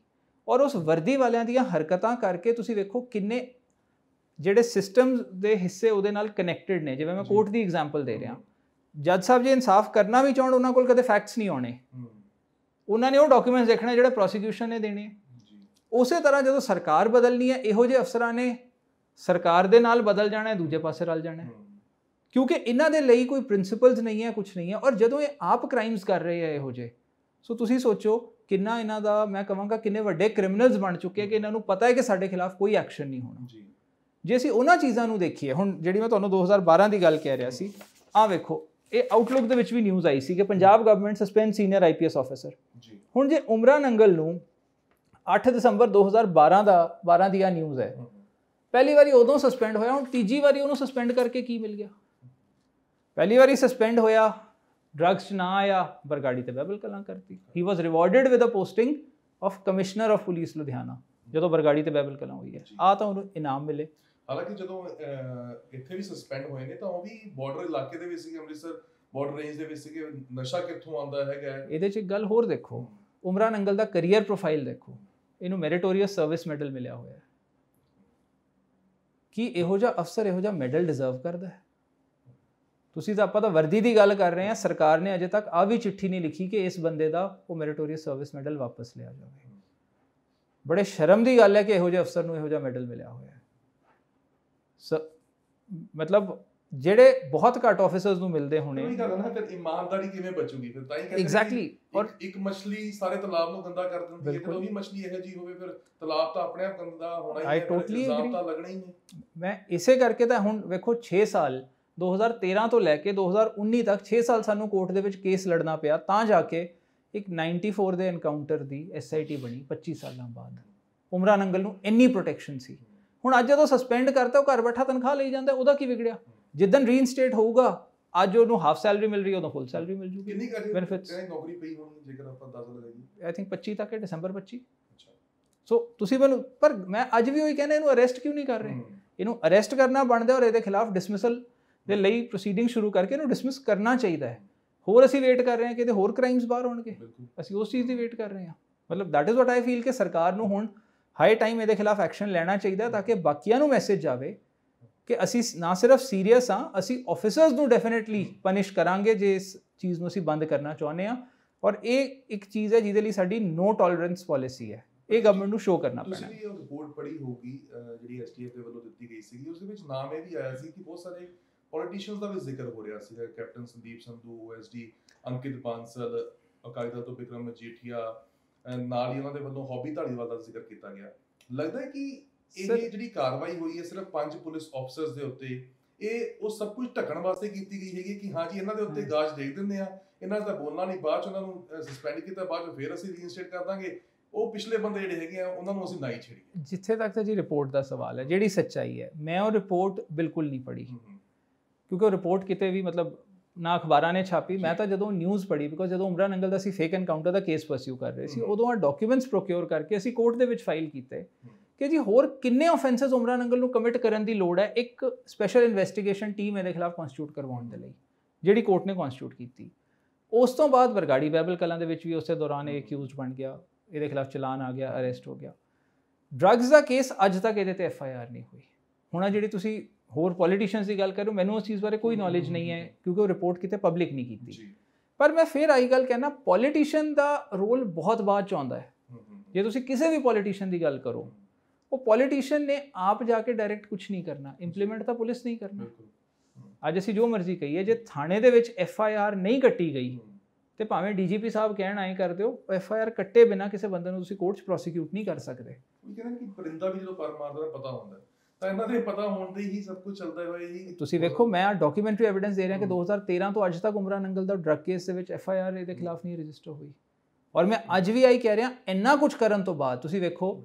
ਔਰ ਉਸ ਵਰਦੀ ਵਾਲਿਆਂ ਦੀਆਂ ਹਰਕਤਾਂ ਕਰਕੇ ਤੁਸੀਂ ਵੇਖੋ ਕਿੰਨੇ ਜਿਹੜੇ ਸਿਸਟਮ ਦੇ ਹਿੱਸੇ ਉਹਦੇ ਨਾਲ ਕਨੈਕਟਡ ਨੇ। ਜਿਵੇਂ ਮੈਂ ਕੋਰਟ ਦੀ ਐਗਜ਼ਾਮਪਲ ਦੇ ਰਿਹਾ, ਜੱਜ ਸਾਹਿਬ ਜੇ ਇਨਸਾਫ ਕਰਨਾ ਵੀ ਚਾਹਣ ਉਹਨਾਂ ਕੋਲ ਕਦੇ ਫੈਕਟਸ ਨਹੀਂ ਆਉਣੇ, ਉਹਨਾਂ ਨੇ ਉਹ ਡਾਕੂਮੈਂਟਸ ਦੇਖਣੇ ਜਿਹੜੇ ਪ੍ਰੋਸੀਕਿਊਸ਼ਨ ਨੇ ਦੇਣੇ। ਉਸੇ ਤਰ੍ਹਾਂ ਜਦੋਂ ਸਰਕਾਰ ਬਦਲਣੀ ਹੈ, ਇਹੋ ਜਿਹੇ ਅਫਸਰਾਂ ਨੇ ਸਰਕਾਰ ਦੇ ਨਾਲ ਬਦਲ ਜਾਣਾ ਹੈ, ਦੂਜੇ ਪਾਸੇ ਰਲ ਜਾਣਾ ਹੈ, ਕਿਉਂਕਿ ਇਹਨਾਂ ਦੇ ਲਈ ਕੋਈ ਪ੍ਰਿੰਸੀਪਲਸ ਨਹੀਂ ਹੈ, ਕੁਝ ਨਹੀਂ ਹੈ। ਔਰ ਜਦੋਂ ਇਹ ਆਪ ਕ੍ਰਾਈਮਸ ਕਰ ਰਹੇ ਆ ਇਹੋ ਜਿਹੇ, ਸੋ ਤੁਸੀਂ ਸੋਚੋ ਕਿੰਨਾ ਇਹਨਾਂ ਦਾ, ਮੈਂ ਕਹਾਂਗਾ ਕਿੰਨੇ ਵੱਡੇ ਕ੍ਰਿਮੀਨਲਸ ਬਣ ਚੁੱਕੇ ਕਿ ਇਹਨਾਂ ਨੂੰ ਪਤਾ ਹੈ ਕਿ ਸਾਡੇ ਖਿਲਾਫ ਕੋਈ ਐਕਸ਼ਨ ਨਹੀਂ ਹੋਣਾ। ਜੇ ਅਸੀਂ ਉਹਨਾਂ ਚੀਜ਼ਾਂ ਨੂੰ ਦੇਖੀਏ, ਹੁਣ ਜਿਹੜੀ ਮੈਂ ਤੁਹਾਨੂੰ 2012 ਦੀ ਗੱਲ ਕਹਿ ਰਿਹਾ ਸੀ, ਆਹ ਵੇਖੋ ਇਹ ਆਊਟਲੁੱਕ ਦੇ ਵਿੱਚ ਵੀ ਨਿਊਜ਼ ਆਈ ਸੀ ਕਿ Punjab government suspend senior IPS officer. ਹੁਣ ਜੇ ਉਮਰਾ ਨੰਗਲ ਨੂੰ 8 ਦਸੰਬਰ 2012 ਦੀ ਆ ਨਿਊਜ਼ ਹੈ, ਪਹਿਲੀ ਵਾਰੀ ਉਦੋਂ ਸਸਪੈਂਡ ਹੋਇਆ, ਹੁਣ ਤੀਜੀ ਵਾਰੀ ਉਹਨੂੰ ਸਸਪੈਂਡ ਕਰਕੇ ਕੀ ਮਿਲ ਗਿਆ। ਪਹਿਲੀ ਵਾਰੀ ਸਸਪੈਂਡ ਹੋਇਆ, ਡਰੱਗਸ 'ਚ ਨਾ ਆਇਆ, ਬਰਗਾੜੀ ਤੇ ਬਹਿਬਲ ਕਲਾਂ ਕਰਤੀ। He was rewarded with a posting of commissioner of police Ludhiana, ਜਦੋਂ ਬਰਗਾੜੀ ਤੇ ਬਹਿਬਲ ਕਲਾਂ ਹੋਈ ਹੈ, ਆ ਤਾਂ ਉਹਨੂੰ ਇਨਾਮ ਮਿਲੇ। ਹਾਲਾਂਕਿ ਜਦੋਂ ਇੱਥੇ ਵੀ ਸਸਪੈਂਡ ਹੋਏ ਨੇ ਤਾਂ ਉਹ ਵੀ ਬਾਰਡਰ ਇਲਾਕੇ ਦੇ ਵਿੱਚ ਸੀ, ਅੰਮ੍ਰਿਤਸਰ ਬਾਰਡਰ ਰੇਂਜ ਦੇ ਵਿੱਚ ਸੀ। ਨਸ਼ਾ ਕਿੱਥੋਂ ਆਉਂਦਾ ਹੈਗਾ। ਇਹਦੇ 'ਚ ਇੱਕ ਗੱਲ ਹੋਰ ਦੇਖੋ, ਉਮਰਾ ਨੰਗਲ ਦਾ ਕਰੀਅਰ ਪ੍ਰੋਫਾਈਲ ਦੇਖੋ, ਇਹਨੂੰ ਮੈਰੀਟੋਰੀਅਸ ਸਰਵਿਸ ਮੈਡਲ ਮਿਲਿਆ ਹੋਇਆ ਹੈ। ਕੀ ਇਹੋ ਜਿਹਾ ਅਫਸਰ ਇਹੋ ਜਿਹਾ ਮੈਡਲ ਡਿਜ਼ਰਵ ਕਰਦਾ ਹੈ? ਤੁਸੀਂ ਤਾਂ ਆਪਾਂ ਤਾਂ ਵਰਦੀ ਦੀ ਗੱਲ ਕਰ ਰਹੇ ਹਾਂ, ਸਰਕਾਰ ਨੇ ਅਜੇ ਤੱਕ ਆ ਵੀ ਚਿੱਠੀ ਨਹੀਂ ਲਿਖੀ ਕਿ ਇਸ ਬੰਦੇ ਦਾ ਉਹ ਮੈਰੀਟੋਰੀਅਸ ਸਰਵਿਸ ਮੈਡਲ ਵਾਪਸ ਲਿਆ ਜਾਵੇ। ਬੜੇ ਸ਼ਰਮ ਦੀ ਗੱਲ ਹੈ ਕਿ ਇਹੋ ਜਿਹੇ ਅਫਸਰ ਨੂੰ ਇਹੋ ਜਿਹਾ ਮੈਡਲ ਮਿਲਿਆ ਹੋਇਆ ਹੈ। ਮਤਲਬ ਜਿਹੜੇ ਬਹੁਤ ਘੱਟ ਆਫੀਸਰਸ ਨੂੰ ਮਿਲਦੇ ਹੋਣੇ। ਉਹੀ ਗੱਲ ਨਾ, ਫਿਰ ਇਮਾਨਦਾਰੀ ਕਿਵੇਂ ਬਚੂਗੀ ਫਿਰ? ਤਾਂ ਹੀ ਕਹਿੰਦੇ ਐਗਜ਼ੈਕਟਲੀ। ਔਰ ਇੱਕ ਮਛਲੀ ਸਾਰੇ ਤਲਾਬ ਨੂੰ ਗੰਦਾ ਕਰ ਦਿੰਦੀ ਹੈ, ਜਦੋਂ ਉਹੀ ਮਛਲੀ ਇਹੋ ਜੀ ਹੋਵੇ ਫਿਰ ਤਲਾਬ ਤਾਂ ਆਪਣੇ ਆਪ ਗੰਦਾ ਹੋਣਾ ਹੀ ਹੈ। ਆਈ ਟੋਟਲੀ ਐਗਰੀ, ਤਾਂ ਲੱਗਣਾ ਹੀ ਨਹੀਂ। ਮੈਂ ਇਸੇ ਕਰਕੇ ਤਾਂ ਹੁਣ ਵੇਖੋ 6 ਸਾਲ 2013 ਤੋਂ ਲੈ ਕੇ 2019 ਤੱਕ 6 ਸਾਲ ਸਾਨੂੰ ਕੋਰਟ ਦੇ ਵਿੱਚ ਕੇਸ ਲੜਨਾ ਪਿਆ, ਤਾਂ ਜਾ ਕੇ ਇੱਕ 94 ਦੇ ਐਨਕਾਊਂਟਰ ਦੀ SIT ਬਣੀ 25 ਸਾਲਾਂ ਬਾਅਦ। ਉਮਰਾ ਨੰਗਲ ਨੂੰ ਇੰਨੀ ਪ੍ਰੋਟੈਕਸ਼ਨ ਸੀ। ਹੁਣ ਅੱਜ ਜਦੋਂ ਸਸਪੈਂਡ ਕਰਤਾ, ਉਹ ਘਰ ਬੈਠਾ ਤਨਖਾਹ ਲਈ ਜਾਂਦਾ, ਉਹਦਾ ਕੀ ਵਿਗੜਿਆ? ਜਿੱਦਣ ਰੀਇਨਸਟੇਟ ਹੋਊਗਾ, ਅੱਜ ਉਹਨੂੰ ਹਾਫ ਸੈਲਰੀ ਮਿਲ ਰਹੀ, ਉਦੋਂ ਫੁੱਲ ਸੈਲਰੀ ਮਿਲ ਜੂਗੀ। ਕਿੰਨੀ ਬੈਨੀਫਿਟਸ ਨੌਕਰੀ ਪਈ ਹੋਣੀ ਜੇਕਰ ਆਪਾਂ ਦੱਸ ਲਗਾਈਏ? ਆਈ ਥਿੰਕ 25 ਤੱਕ ਹੈ, ਦਸੰਬਰ 25। ਸੋ ਤੁਸੀਂ ਮੈਨੂੰ, ਪਰ ਮੈਂ ਅੱਜ ਵੀ ਉਹੀ ਕਹਿੰਦਾ, ਇਹਨੂੰ ਅਰੈਸਟ ਕਿਉਂ ਨਹੀਂ ਕਰ ਰਹੇ? ਇਹਨੂੰ ਅਰੈਸਟ ਕਰਨਾ ਬਣਦਾ ਔਰ ਇਹਦੇ ਖਿਲਾਫ ਡਿਸਮਿਸਲ ਦੇ ਲਈ ਪ੍ਰੋਸੀਡਿੰਗ ਸ਼ੁਰੂ ਕਰਕੇ ਇਹਨੂੰ ਡਿਸਮਿਸ ਕਰਨਾ ਚਾਹੀਦਾ ਹੈ। ਹੋਰ ਅਸੀਂ ਵੇਟ ਕਰ ਰਹੇ ਹਾਂ ਕਿ ਇਹਦੇ ਹੋਰ ਕ੍ਰਾਈਮਸ ਬਾਹਰ ਹੋਣਗੇ, ਅਸੀਂ ਉਸ ਚੀਜ਼ ਦੀ ਵੇਟ ਕਰ ਰਹੇ ਹਾਂ। ਮਤਲਬ that is what I feel ਕਿ ਸਰਕਾਰ ਨੂੰ ਹੁਣ ਹਾਈ ਟਾਈਮ ਇਹਦੇ ਖਿਲਾਫ ਐਕਸ਼ਨ ਲੈਣਾ ਚਾਹੀਦਾ, ਤਾਂ ਕਿ ਬਾਕੀਆਂ ਨੂੰ ਮੈਸੇਜ ਜਾਵੇ ਕਿ ਅਸੀਂ ਨਾ ਸਿਰਫ ਸੀਰੀਅਸ ਹਾਂ, ਅਸੀਂ ਆਫੀਸਰਸ ਨੂੰ ਡੈਫੀਨੇਟਲੀ ਪਨਿਸ਼ ਕਰਾਂਗੇ ਜੇ ਇਸ ਚੀਜ਼ ਨੂੰ ਅਸੀਂ ਬੰਦ ਕਰਨਾ ਚਾਹੁੰਦੇ ਹਾਂ। ਔਰ ਇਹ ਇੱਕ ਚੀਜ਼ ਹੈ ਜਿਹਦੇ ਲਈ ਸਾਡੀ ਨੋ ਟੋਲਰੈਂਸ ਪਾਲਿਸੀ ਹੈ, ਇਹ ਗਵਰਨਮੈਂਟ ਨੂੰ ਸ਼ੋ ਕਰਨਾ ਪੈਣਾ। ਤੁਸੀਂ ਵੀ ਉਹ ਰਿਪੋਰਟ ਪੜ੍ਹੀ ਹੋਊਗੀ ਜਿਹੜੀ STF ਦੇ ਵੱਲੋਂ ਦਿੱਤੀ ਗਈ ਸੀਗੀ, ਉਸ ਦੇ ਵਿੱਚ ਨਾਮ ਇਹ ਵੀ ਆਇਆ ਸੀ ਕਿ ਬਹੁਤ ਸਾਰੇ ਪੋਲੀਟੀਸ਼ੀਅਨਸ ਦਾ ਵੀ ਜ਼ਿਕਰ ਹੋ ਰਿਹਾ ਸੀਗਾ। ਕੈਪਟਨ ਸੰਦੀਪ ਸੰਧੂ, OSD ਅੰਕਿਤ ਬਾਂਸਲ, ਅਕਾਲੀ ਦਲ ਤੋਂ ਬਿਕਰਮ ਮਜੀਠੀਆ, ਨਾਲ ਹੀ ਉਹਨਾਂ ਦੇ ਵੱਲੋਂ ਹੌਬੀ ਧਾਲੀਵਾਲ ਦਾ ਜ਼ਿਕਰ ਕੀਤਾ ਗਿਆ। ਲੱਗਦਾ ਹੈ ਕਿ ਇਹ ਜਿਹੜੀ ਕਾਰਵਾਈ ਹੋਈ ਹੈ ਸਿਰਫ 5 ਪੁਲਿਸ ਅਫਸਰਸ ਦੇ ਉੱਤੇ, ਇਹ ਉਹ ਸਭ ਕੁਝ ਢੱਕਣ ਵਾਸਤੇ ਕੀਤੀ ਗਈ ਹੈਗੀ ਕਿ ਹਾਂਜੀ ਇਹਨਾਂ ਦੇ ਉੱਤੇ ਗਾਜ ਦੇਖ ਦਿੰਦੇ ਆ, ਇਹਨਾਂ ਦਾ ਬੋਲਣਾ ਨਹੀਂ, ਬਾਅਦ ਚ ਉਹਨਾਂ ਨੂੰ ਸਸਪੈਂਡ ਕੀਤਾ, ਬਾਅਦ ਚ ਫਿਰ ਅਸੀਂ ਰੀਇਨਸਟੇਟ ਕਰ ਦਾਂਗੇ, ਉਹ ਪਿਛਲੇ ਬੰਦੇ ਜਿਹੜੇ ਹੈਗੇ ਆ ਉਹਨਾਂ ਨੂੰ ਅਸੀਂ ਨਾ ਹੀ ਛੇੜੀਏ। ਜਿੱਥੇ ਤੱਕ ਤਾਂ ਜੀ ਰਿਪੋਰਟ ਦਾ ਸਵਾਲ ਹੈ, ਜਿਹੜੀ ਸੱਚਾਈ ਹੈ, ਮੈਂ ਉਹ ਰਿਪੋਰਟ ਬਿਲਕੁਲ ਨਹੀਂ ਪੜ੍ਹੀ, ਕਿਉਂਕਿ ਉਹ ਰਿਪੋਰਟ ਕਿਤੇ ਵੀ ਮਤਲਬ ਨਾ ਅਖਬਾਰਾਂ ਨੇ ਛਾਪੀ। ਮੈਂ ਤਾਂ ਜਦੋਂ ਨਿਊਜ਼ ਪੜ੍ਹੀ, ਬਿਕੋਜ਼ ਜਦੋਂ ਉਮਰਾ ਨੰਗਲ ਦਾ ਅਸੀਂ ਫੇਕ ਐਨਕਾਊਂਟਰ ਦਾ ਕੇਸ ਪਰਸਿਊ ਕਰ ਰਹੇ ਸੀ, ਉਦੋਂ ਆ ਡਾਕੂਮੈਂਟਸ ਪ੍ਰੋਕਿਓਰ ਕਰਕੇ ਅਸੀਂ ਕੋਰਟ ਦੇ ਵਿੱਚ ਫਾਈਲ ਕੀਤੇ ਕਿ ਜੀ ਹੋਰ ਕਿੰਨੇ ਆਫੈਂਸਸ ਉਮਰਾ ਨੰਗਲ ਨੂੰ ਕਮਿਟ ਕਰਨ ਦੀ ਲੋੜ ਹੈ ਇੱਕ ਸਪੈਸ਼ਲ ਇਨਵੈਸਟੀਗੇਸ਼ਨ ਟੀਮ ਇਹਦੇ ਖਿਲਾਫ ਕਨਸਟੀਟਿਊਟ ਕਰਵਾਉਣ ਦੇ ਲਈ, ਜਿਹੜੀ ਕੋਰਟ ਨੇ ਕਨਸਟੀਟਿਊਟ ਕੀਤੀ। ਉਸ ਤੋਂ ਬਾਅਦ ਬਰਗਾੜੀ ਬਹਿਬਲ ਕਲਾਂ ਦੇ ਵਿੱਚ ਵੀ ਉਸੇ ਦੌਰਾਨ ਇਹ ਅਕਿਊਜ਼ਡ ਬਣ ਗਿਆ, ਇਹਦੇ ਖਿਲਾਫ ਚਲਾਨ ਆ ਗਿਆ, ਅਰੈਸਟ ਹੋ ਗਿਆ। ਡਰੱਗਸ ਦਾ ਕੇਸ ਅੱਜ ਤੱਕ ਇਹਦੇ ਤੇ FIR ਨਹੀਂ ਹੋਈ। ਹੁਣ ਜਿਹੜੀ ਤੁਸੀਂ ਹੋਰ ਪੋਲੀਟੀਸ਼ੀਅਨਸ ਦੀ ਗੱਲ ਕਰ ਰਹੇ ਹੋ, ਮੈਨੂੰ ਉਸ ਚੀਜ਼ ਬਾਰੇ ਕੋਈ ਨੌਲੇਜ ਨਹੀਂ ਹੈ ਕਿਉਂਕਿ ਉਹ ਰਿਪੋਰਟ ਕਿਤੇ ਪਬਲਿਕ ਨਹੀਂ ਕੀਤੀ। ਪਰ ਮੈਂ ਫਿਰ ਆਹੀ ਗੱਲ ਕਹਿਣਾ, ਪੋਲੀਟੀਸ਼ੀਅਨ ਦਾ ਰੋਲ ਬਹੁਤ ਬਾਅਦ ਚ ਆਉਂਦਾ ਹੈ। ਜੇ ਤੁਸੀਂ ਕਿਸੇ ਵੀ ਪੋਲੀਟੀਸ਼ੀਅਨ ਦੀ ਗੱਲ ਕਰੋ, ਉਹ ਪੋਲੀਟੀਸ਼ੀਅਨ ਨੇ ਆਪ ਜਾ ਕੇ ਡਾਇਰੈਕਟ ਕੁਝ ਨਹੀਂ ਕਰਨਾ, ਇੰਪਲੀਮੈਂਟ ਤਾਂ ਪੁਲਿਸ ਨਹੀਂ ਕਰਨਾ। ਅੱਜ ਅਸੀਂ ਜੋ ਮਰਜ਼ੀ ਕਹੀਏ, ਜੇ ਥਾਣੇ ਦੇ ਵਿੱਚ FIR ਨਹੀਂ ਕੱਟੀ ਗਈ ਤੇ ਭਾਵੇਂ DGP ਸਾਹਿਬ ਕਹਿਣ ਆਏ ਕਰ ਦਿਓ, FIR ਕੱਟੇ ਬਿਨਾਂ ਕਿਸੇ ਬੰਦੇ ਨੂੰ ਤੁਸੀਂ ਕੋਰਟ 'ਚ ਪ੍ਰੋਸੀਕਿਊਟ ਨਹੀਂ ਕਰ ਸਕਦੇ। ਉਹ ਕਹਿੰਦੇ ਕਿ ਪਰਿੰਦਾ ਵੀ ਜਦੋਂ ਪਰ ਮਾਰਦਾ ਪਤਾ ਹੁੰਦਾ, ਤਾਂ ਇਹਨਾਂ ਦੇ ਪਤਾ ਹੋਣ ਦੇ ਹੀ ਸਭ ਕੁਝ ਚੱਲਦਾ ਹੋਇਆ ਹੀ। ਤੁਸੀਂ ਵੇਖੋ, ਮੈਂ ਡਾਕੂਮੈਂਟਰੀ ਐਵੀਡੈਂਸ ਦੇ ਰਿਹਾ ਕਿ 2013 ਤੋਂ ਅੱਜ ਤੱਕ ਉਮਰਾ ਨੰਗਲ ਦਾ ਡਰੱਗ ਕੇਸ ਦੇ ਵਿੱਚ FIR ਇਹਦੇ ਖਿਲਾਫ ਨਹੀਂ ਰਜਿਸਟਰ ਹੋਈ। ਔਰ ਮੈਂ ਅੱਜ ਵੀ ਆਈ ਕਹਿ ਰਿਹਾ, ਇੰਨਾ ਕੁਝ ਕਰਨ ਤੋਂ ਬਾਅਦ ਤੁਸੀਂ ਵੇਖੋ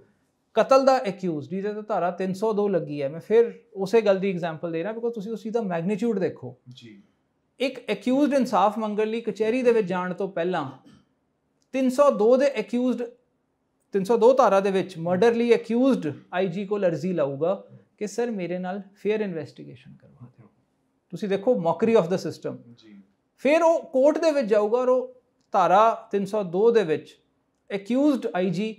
ਕਤਲ ਦਾ ਐਕਿਊਜ਼ਡ ਜਿਹਦੇ ਤੇ ਧਾਰਾ 302 ਲੱਗੀ ਹੈ, ਮੈਂ ਫਿਰ ਉਸੇ ਗੱਲ ਦੀ ਐਗਜ਼ਾਮਪਲ ਦੇ ਰਿਹਾ ਬਿਕੋਜ਼ ਤੁਸੀਂ ਉਸ ਚੀਜ਼ ਦਾ ਮੈਗਨੀਟਿਊਡ ਦੇਖੋ ਜੀ। ਇੱਕ ਐਕਿਊਜ਼ਡ ਇਨਸਾਫ ਮੰਗਣ ਲਈ ਕਚਹਿਰੀ ਦੇ ਵਿੱਚ ਜਾਣ ਤੋਂ ਪਹਿਲਾਂ 302 ਦੇ ਐਕਿਊਜ਼ਡ 302 ਧਾਰਾ ਦੇ ਵਿੱਚ ਮਰਡਰ ਲਈ ਐਕਿਊਜ਼ਡ ਆਈਜੀ ਕੋਲ ਅਰਜ਼ੀ ਲਾਊਗਾ ਕਿ ਸਰ ਮੇਰੇ ਨਾਲ ਫੇਅਰ ਇਨਵੈਸਟੀਗੇਸ਼ਨ ਕਰਵਾ ਦਿਓ। ਤੁਸੀਂ ਦੇਖੋ ਮੌਕਰੀ ਆਫ ਦਾ ਸਿਸਟਮ ਜੀ। ਫਿਰ ਉਹ ਕੋਰਟ ਦੇ ਵਿੱਚ ਜਾਊਗਾ ਔਰ ਉਹ ਧਾਰਾ 302 ਦੇ ਵਿੱਚ ਐਕਿਊਜ਼ਡ ਆਈਜੀ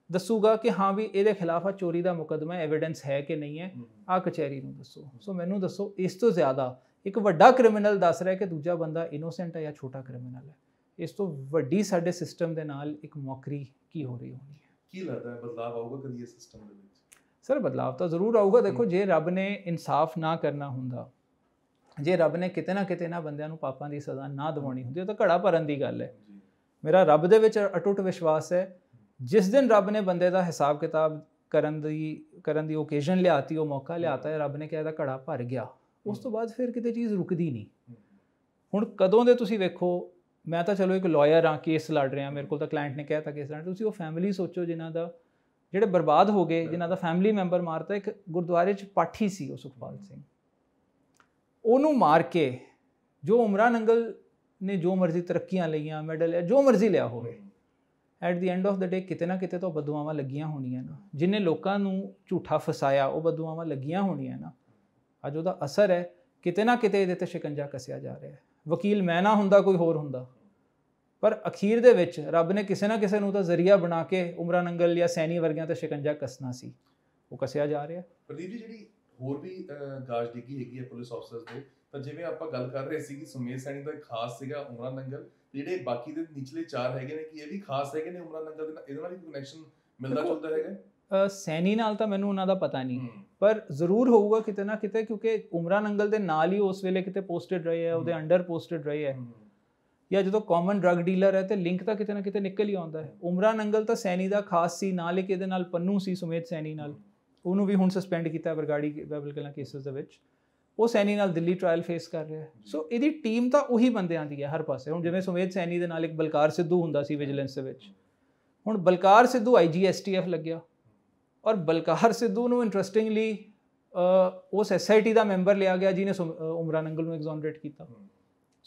ਦੱਸੂਗਾ ਕਿ ਹਾਂ ਵੀ ਇਹਦੇ ਖਿਲਾਫ ਆ ਚੋਰੀ ਦਾ ਮੁਕੱਦਮਾ ਐਵੀਡੈਂਸ ਹੈ ਕਿ ਨਹੀਂ ਹੈ, ਆ ਕਚਹਿਰੀ ਨੂੰ ਦੱਸੋ। ਸੋ ਮੈਨੂੰ ਦੱਸੋ ਇਸ ਤੋਂ ਜ਼ਿਆਦਾ ਇੱਕ ਵੱਡਾ ਕ੍ਰਿਮੀਨਲ ਦੱਸ ਰਿਹਾ ਕਿ ਦੂਜਾ ਬੰਦਾ ਇਨੋਸੈਂਟ ਹੈ ਜਾਂ ਛੋਟਾ ਕ੍ਰਿਮੀਨਲ ਹੈ, ਇਸ ਤੋਂ ਵੱਡੀ ਸਾਡੇ ਸਿਸਟਮ ਦੇ ਨਾਲ ਇੱਕ ਮੌਕਰੀ ਕੀ ਹੋ ਰਹੀ ਹੋਣੀ ਹੈ। ਕੀ ਲੱਗਦਾ ਹੈ ਬਦਲਾਅ ਆਊਗਾ ਕਦੀ ਇਸ ਸਿਸਟਮ ਦੇ ਵਿੱਚ? ਸਰ ਬਦਲਾਅ ਤਾਂ ਜ਼ਰੂਰ ਆਊਗਾ। ਦੇਖੋ ਜੇ ਰੱਬ ਨੇ ਇਨਸਾਫ ਨਾ ਕਰਨਾ ਹੁੰਦਾ, ਜੇ ਰੱਬ ਨੇ ਕਿਤੇ ਨਾ ਕਿਤੇ ਨਾ ਬੰਦਿਆਂ ਨੂੰ ਪਾਪਾਂ ਦੀ ਸਜ਼ਾ ਨਾ ਦਿਵਾਉਣੀ ਹੁੰਦੀ, ਉਹ ਤਾਂ ਘੜਾ ਭਰਨ ਦੀ ਗੱਲ ਹੈ। ਮੇਰਾ ਰੱਬ ਦੇ ਵਿੱਚ ਅਟੁੱਟ ਵਿਸ਼ਵਾਸ ਹੈ, ਜਿਸ ਦਿਨ ਰੱਬ ਨੇ ਬੰਦੇ ਦਾ ਹਿਸਾਬ ਕਿਤਾਬ ਕਰਨ ਦੀ ਓਕੇਜ਼ਨ ਲਿਆਤੀ, ਉਹ ਮੌਕਾ ਲਿਆਤਾ ਹੈ, ਰੱਬ ਨੇ ਕਿਹਾ ਇਹਦਾ ਘੜਾ ਭਰ ਗਿਆ, ਉਸ ਤੋਂ ਬਾਅਦ ਫਿਰ ਕਿਤੇ ਚੀਜ਼ ਰੁਕਦੀ ਨਹੀਂ। ਹੁਣ ਕਦੋਂ ਦੇ ਤੁਸੀਂ ਵੇਖੋ, ਮੈਂ ਤਾਂ ਚਲੋ ਇੱਕ ਲਾਇਰ ਹਾਂ, ਕੇਸ ਲੜ ਰਿਹਾ, ਮੇਰੇ ਕੋਲ ਤਾਂ ਕਲਾਇੰਟ ਨੇ ਕਹਿ ਤਾ ਕੇਸ ਲੜ, ਤੁਸੀਂ ਉਹ ਫੈਮਿਲੀ ਸੋਚੋ ਜਿਨ੍ਹਾਂ ਦਾ ਜਿਹੜੇ ਬਰਬਾਦ ਹੋ ਗਏ, ਜਿਨ੍ਹਾਂ ਦਾ ਫੈਮਿਲੀ ਮੈਂਬਰ ਮਾਰਤਾ। ਇੱਕ ਗੁਰਦੁਆਰੇ 'ਚ ਪਾਠੀ ਸੀ ਉਹ ਸੁਖਪਾਲ ਸਿੰਘ, ਉਹਨੂੰ ਮਾਰ ਕੇ ਜੋ ਉਮਰਾ ਨੰਗਲ ਨੇ ਜੋ ਮਰਜ਼ੀ ਤਰੱਕੀਆਂ ਲਈਆਂ, ਮੈਡਲ ਲਿਆ, ਜੋ ਮਰਜ਼ੀ ਲਿਆ ਹੋਵੇ, ਐਟ ਦੀ ਐਂਡ ਆਫ ਦਾ ਡੇ ਕਿਤੇ ਨਾ ਕਿਤੇ ਤਾਂ ਬਦਦੁਆਵਾਂ ਲੱਗੀਆਂ ਹੋਣੀਆਂ ਨਾ। ਜਿਹਨੇ ਲੋਕਾਂ ਨੂੰ ਝੂਠਾ ਫਸਾਇਆ ਉਹ ਬਦਦੁਆਵਾਂ ਲੱਗੀਆਂ ਹੋਣੀਆਂ ਨਾ। ਅੱਜ ਉਹਦਾ ਅਸਰ ਹੈ, ਕਿਤੇ ਨਾ ਕਿਤੇ ਇਹਦੇ 'ਤੇ ਸ਼ਿਕੰਜਾ ਕੱਸਿਆ ਜਾ ਰਿਹਾ ਹੈ। ਵਕੀਲ ਮੈਂ ਨਾ ਹੁੰਦਾ, ਕੋਈ ਹੋਰ ਹੁੰਦਾ, ਪਰ ਅਖੀਰ ਦੇ ਵਿੱਚ ਰੱਬ ਨੇ ਕਿਸੇ ਨਾ ਕਿਸੇ ਨੂੰ ਤਾਂ ਜ਼ਰੀਆ ਬਣਾ ਕੇ ਉਮਰਾ ਨੰਗਲ ਜਾਂ ਸੈਣੀ ਵਰਗਿਆਂ 'ਤੇ ਸ਼ਿਕੰਜਾ ਕੱਸਣਾ ਸੀ, ਉਹ ਕੱਸਿਆ ਜਾ ਰਿਹਾ। ਪ੍ਰਦੀਪ ਜੀ, ਜਿਹੜੀ ਹੋਰ ਵੀ ਗਾਜ ਡਿੱਗੀ ਹੈਗੀ ਹੈ ਪੁਲਿਸ ਅਫਸਰਸ ਦੇ, ਤਾਂ ਜਿਵੇਂ ਆਪਾਂ ਗੱਲ ਕਰ ਰਹੇ ਸੀ ਕਿ ਸੁਮੇਧ ਸੈਣੀ ਦਾ ਖਾਸ ਸੀਗਾ ਉਮਰਾ ਨੰਗਲ, ਜਿਹੜੇ ਬਾਕੀ ਦੇ ਨਿਚਲੇ 4 ਹੈਗੇ ਨੇ ਕਿ ਇਹ ਵੀ ਖਾਸ ਹੈਗੇ ਨੇ ਉਮਰਾ ਨੰਗਲ ਦੇ ਨਾਲ, ਇਹਦੇ ਨਾਲ ਵੀ ਕਨੈਕਸ਼ਨ ਮਿਲਦਾ ਜੁਲਦਾ ਹੈਗਾ? ਸੈਣੀ ਨਾਲ ਤਾਂ ਮੈਨੂੰ ਉਹਨਾਂ ਦਾ ਪਤਾ ਨਹੀਂ, ਪਰ ਜ਼ਰੂਰ ਹੋਊਗਾ ਕਿਤੇ ਨਾ ਕਿਤੇ, ਕਿਉਂਕਿ ਉਮਰਾ ਨੰਗਲ ਦੇ ਨਾਲ ਹੀ ਉਸ ਵੇਲੇ ਕਿਤੇ ਪੋਸਟਡ ਰਹੇ ਹੈ, ਉਹਦੇ ਅੰਡਰ ਪੋਸਟਡ ਰਹੇ ਹੈ, ਜਾਂ ਜਦੋਂ ਕਾਮਨ ਡਰੱਗ ਡੀਲਰ ਹੈ ਤੇ ਲਿੰਕ ਤਾਂ ਕਿਤੇ ਨਾ ਕਿਤੇ ਨਿਕਲ ਹੀ ਆਉਂਦਾ ਹੈ। ਉਮਰਾ ਨੰਗਲ ਤਾਂ ਸੈਣੀ ਦਾ ਖਾਸ ਸੀ, ਨਾਲ ਇੱਕ ਇਹਦੇ ਨਾਲ ਪੰਨੂ ਸੀ ਸੁਮੇਧ ਸੈਣੀ ਨਾਲ, ਉਹਨੂੰ ਵੀ ਹੁਣ ਸਸਪੈਂਡ ਕੀਤਾ ਬਰਗਾੜੀ ਬੈਬਲ ਕਲਾਂ ਕੇਸਿਸ ਦੇ ਵਿੱਚ, ਉਹ ਸੈਣੀ ਨਾਲ ਦਿੱਲੀ ਟ੍ਰਾਇਲ ਫੇਸ ਕਰ ਰਿਹਾ ਹੈ। ਸੋ ਇਹਦੀ ਟੀਮ ਤਾਂ ਉਹੀ ਬੰਦਿਆਂ ਦੀ ਹੈ ਹਰ ਪਾਸੇ। ਹੁਣ ਜਿਵੇਂ ਸੁਮੇਧ ਸੈਣੀ ਦੇ ਨਾਲ ਇੱਕ ਬਲਕਾਰ ਸਿੱਧੂ ਹੁੰਦਾ ਸੀ ਵਿਜੀਲੈਂਸ ਦੇ ਵਿੱਚ, ਹੁਣ ਬਲਕਾਰ ਸਿੱਧੂ IGSTF ਲੱਗਿਆ, ਔਰ ਬਲਕਾਰ ਸਿੱਧੂ ਨੂੰ ਇੰਟਰਸਟਿੰਗਲੀ ਉਸ SIT ਦਾ ਮੈਂਬਰ ਲਿਆ ਗਿਆ ਜਿਹਨੇ ਉਮਰਾ ਨੰਗਲ ਨੂੰ ਐਗਜ਼ੋਨਰੇਟ ਕੀਤਾ।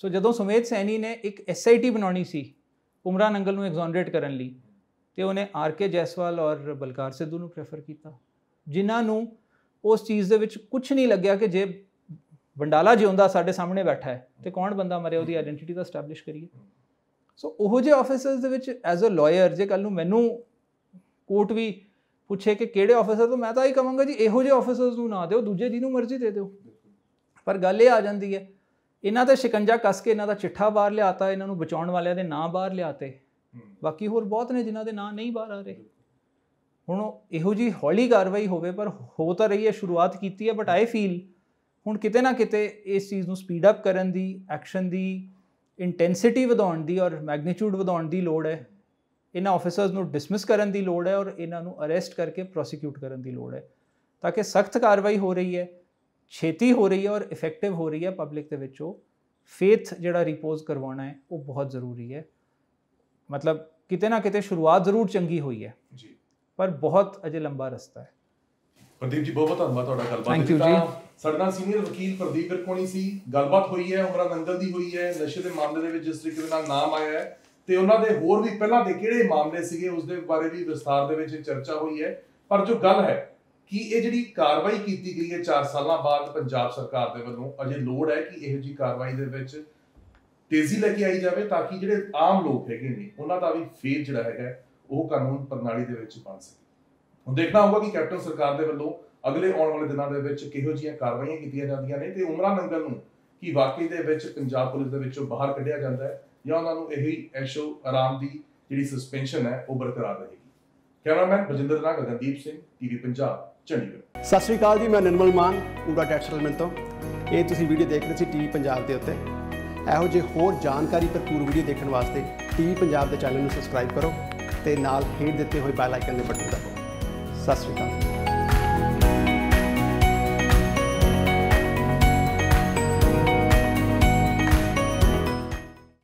ਸੋ ਜਦੋਂ ਸੁਮੇਧ ਸੈਣੀ ਨੇ ਇੱਕ SIT ਬਣਾਉਣੀ ਸੀ ਉਮਰਾ ਨੰਗਲ ਨੂੰ ਐਗਜ਼ੋਨਰੇਟ ਕਰਨ ਲਈ, ਤੇ ਉਹਨੇ RK ਜੈਸਵਾਲ ਔਰ ਬਲਕਾਰ ਸਿੱਧੂ ਨੂੰ ਪ੍ਰੈਫਰ ਕੀਤਾ, ਜਿਨ੍ਹਾਂ ਨੂੰ ਉਸ ਚੀਜ਼ ਦੇ ਵਿੱਚ ਕੁਝ ਨਹੀਂ ਲੱਗਿਆ ਕਿ ਜੇ ਬੰਡਾਲਾ ਜਿਉਂਦਾ ਸਾਡੇ ਸਾਹਮਣੇ ਬੈਠਾ ਹੈ ਤੇ ਕੌਣ ਬੰਦਾ ਮਰਿਆ, ਉਹਦੀ ਆਇਡੈਂਟੀਟੀ ਤਾਂ ਸਟੈਬਲਿਸ਼ ਕਰੀਏ। ਸੋ ਉਹੋ ਜਿਹੇ ਆਫਿਸਰਸ ਦੇ ਵਿੱਚ ਐਜ਼ ਅ ਲਾਇਰ ਜੇ ਕੱਲ ਨੂੰ ਮੈਨੂੰ ਕੋਰਟ ਵੀ ਪੁੱਛੇ ਕਿ ਕਿਹੜੇ ਆਫਿਸਰ ਤੋਂ, ਮੈਂ ਤਾਂ ਇਹ ਕਹਾਂਗਾ ਜੀ ਇਹੋ ਜਿਹੇ ਆਫਿਸਰਸ ਨੂੰ ਨਾ ਦਿਓ, ਦੂਜੇ ਜਿਹਨੂੰ ਮਰਜ਼ੀ ਦੇ ਦਿਓ। ਪਰ ਗੱਲ ਇਹ ਆ ਜਾਂਦੀ ਹੈ, ਇਹਨਾਂ ਦਾ ਸ਼ਿਕੰਜਾ ਕੱਸ ਕੇ ਇਹਨਾਂ ਦਾ ਚਿੱਠਾ ਬਾਹਰ ਲਿਆਤਾ, ਇਹਨਾਂ ਨੂੰ ਬਚਾਉਣ ਵਾਲਿਆਂ ਦੇ ਨਾਂ ਬਾਹਰ ਲਿਆਤੇ, ਬਾਕੀ ਹੋਰ ਬਹੁਤ ਨੇ ਜਿਨ੍ਹਾਂ ਦੇ ਨਾਂ ਨਹੀਂ ਬਾਹਰ ਆ ਰਹੇ। ਹੁਣ ਇਹੋ ਜਿਹੀ ਹੌਲੀ ਕਾਰਵਾਈ ਹੋਵੇ, ਪਰ ਹੋ ਤਾਂ ਰਹੀ ਹੈ, ਸ਼ੁਰੂਆਤ ਕੀਤੀ ਹੈ, ਬਟ ਆਈ ਫੀਲ ਹੁਣ ਕਿਤੇ ਨਾ ਕਿਤੇ ਇਸ ਚੀਜ਼ ਨੂੰ ਸਪੀਡ ਅਪ ਕਰਨ ਦੀ, ਐਕਸ਼ਨ ਦੀ ਇੰਟੈਂਸਿਟੀ ਵਧਾਉਣ ਦੀ ਔਰ ਮੈਗਨੀਟਿਊਡ ਵਧਾਉਣ ਦੀ ਲੋੜ ਹੈ। ਇਹਨਾਂ ਆਫਿਸਰਸ ਨੂੰ ਡਿਸਮਿਸ ਕਰਨ ਦੀ ਲੋੜ ਹੈ ਔਰ ਇਹਨਾਂ ਨੂੰ ਅਰੈਸਟ ਕਰਕੇ ਪ੍ਰੋਸੀਕਿਊਟ ਕਰਨ ਦੀ ਲੋੜ ਹੈ, ਤਾਂ ਕਿ ਸਖਤ ਕਾਰਵਾਈ ਹੋ ਰਹੀ ਹੈ, ਛੇਤੀ ਹੋ ਰਹੀ ਹੈ ਔਰ ਇਫੈਕਟਿਵ ਹੋ ਰਹੀ ਹੈ। ਪਬਲਿਕ ਦੇ ਵਿੱਚ ਉਹ ਫੇਥ ਜਿਹੜਾ ਰਿਪੋਜ਼ ਕਰਵਾਉਣਾ ਹੈ ਉਹ ਬਹੁਤ ਜ਼ਰੂਰੀ ਹੈ। ਮਤਲਬ ਕਿਤੇ ਨਾ ਕਿਤੇ ਸ਼ੁਰੂਆਤ ਜ਼ਰੂਰ ਚੰਗੀ ਹੋਈ ਹੈ ਜੀ, ਪਰ ਬਹੁਤ ਅਜੇ ਲੰਬਾ ਰਸਤਾ ਹੈ। ਪ੍ਰਦੀਪ ਜੀ, ਬਹੁਤ ਬਹੁਤ ਧੰਨਵਾਦ ਤੁਹਾਡਾ ਗੱਲਬਾਤ ਥੈਂਕ ਯੂ ਜੀ। ਸਾਡੇ ਨਾਲ ਸੀਨੀਅਰ ਵਕੀਲ ਪ੍ਰਦੀਪ ਵਿਰਕੋਣੀ ਸੀ, ਗੱਲਬਾਤ ਹੋਈ ਹੈ ਉਮਰਾ ਨੰਗਲ ਦੀ ਹੋਈ ਹੈ, ਨਸ਼ੇ ਦੇ ਮਾਮਲੇ ਦੇ ਵਿੱਚ ਜਿਸ ਤਰੀਕੇ ਨਾਲ ਨਾਮ ਆਇਆ ਹੈ, ਤੇ ਉਹਨਾਂ ਦੇ ਹੋਰ ਵੀ ਪਹਿਲਾਂ ਦੇ ਕਿਹੜੇ ਮਾਮਲੇ ਸੀਗੇ ਉਸ ਦੇ ਬਾਰੇ ਵੀ ਵਿਸਥਾਰ ਦੇ ਵਿੱਚ ਚਰਚਾ ਹੋਈ ਹੈ। ਪਰ ਜੋ ਗੱਲ ਹੈ ਕਿ ਇਹ ਜਿਹੜੀ ਕਾਰਵਾਈ ਕੀਤੀ ਗਈ ਹੈ 4 ਸਾਲਾਂ ਬਾਅਦ ਪੰਜਾਬ ਸਰਕਾਰ ਦੇ ਵੱਲੋਂ, ਅਜੇ ਲੋੜ ਹੈ ਕਿ ਇਹੋ ਜਿਹੀ ਕਾਰਵਾਈ ਦੇ ਵਿੱਚ ਤੇਜ਼ੀ ਲੈ ਕੇ ਆਈ ਜਾਵੇ, ਤਾਂ ਕਿ ਜਿਹੜੇ ਆਮ ਲੋਕ ਹੈਗੇ ਨੇ ਉਹਨਾਂ ਦਾ ਵੀ ਫੇਥ ਜਿਹੜਾ ਹੈਗਾ ਉਹ ਕਾਨੂੰਨ ਪ੍ਰਣਾਲੀ ਦੇ ਵਿੱਚ ਬਣ ਸਕੇ। ਹੁਣ ਦੇਖਣਾ ਹੋਊਗਾ ਕਿ ਕੈਪਟਨ ਸਰਕਾਰ ਦੇ ਵੱਲੋਂ ਅਗਲੇ ਆਉਣ ਵਾਲੇ ਦਿਨਾਂ ਦੇ ਵਿੱਚ ਕਿਹੋ ਜਿਹੀਆਂ ਕਾਰਵਾਈਆਂ ਕੀਤੀਆਂ ਜਾਂਦੀਆਂ ਨੇ, ਤੇ ਉਮਰਾ ਨੰਗਲ ਨੂੰ ਕੀ ਵਾਕਈ ਦੇ ਵਿੱਚ ਪੰਜਾਬ ਪੁਲਿਸ ਦੇ ਵਿੱਚੋਂ ਬਾਹਰ ਕੱਢਿਆ ਜਾਂਦਾ ਹੈ, ਜਾਂ ਉਹਨਾਂ ਨੂੰ ਇਹੀ ਐਸ਼ੋ ਆਰਾਮ ਦੀ ਜਿਹੜੀ ਸਸਪੈਂਸ਼ਨ ਹੈ ਉਹ ਬਰਕਰਾਰ ਰਹੇਗੀ। ਕੈਮਰਾਮੈਨ ਬਜਿੰਦਰ ਨਾਲ ਗਗਨਦੀਪ ਸਿੰਘ, TV ਪੰਜਾਬ, ਚੰਡੀਗੜ੍ਹ। ਸਤਿ ਸ਼੍ਰੀ ਅਕਾਲ ਜੀ, ਮੈਂ ਨਿਰਮਲ ਮਾਨ ਪੂਰਾ ਟੈਕਸ ਸੈਟਲਮੈਂਟ ਤੋਂ। ਇਹ ਤੁਸੀਂ ਵੀਡੀਓ ਦੇਖ ਰਹੇ ਸੀ TV ਪੰਜਾਬ ਦੇ ਉੱਤੇ। ਇਹੋ ਜਿਹੇ ਹੋਰ ਜਾਣਕਾਰੀ ਭਰਪੂਰ ਵੀਡੀਓ ਦੇਖਣ ਵਾਸਤੇ TV ਪੰਜਾਬ ਦੇ ਚੈਨਲ ਨੂੰ ਸਬਸਕ੍ਰਾਈਬ ਕਰੋ ਤੇ ਨਾਲ ਹੇਠ ਦਿੱਤੇ ਹੋਏ ਬੈਲ ਆਈਕਨ ਦੇ ਬਟਨ ਦਬਾਓ। ਸਤਿ ਸ਼੍ਰੀ ਅਕਾਲ।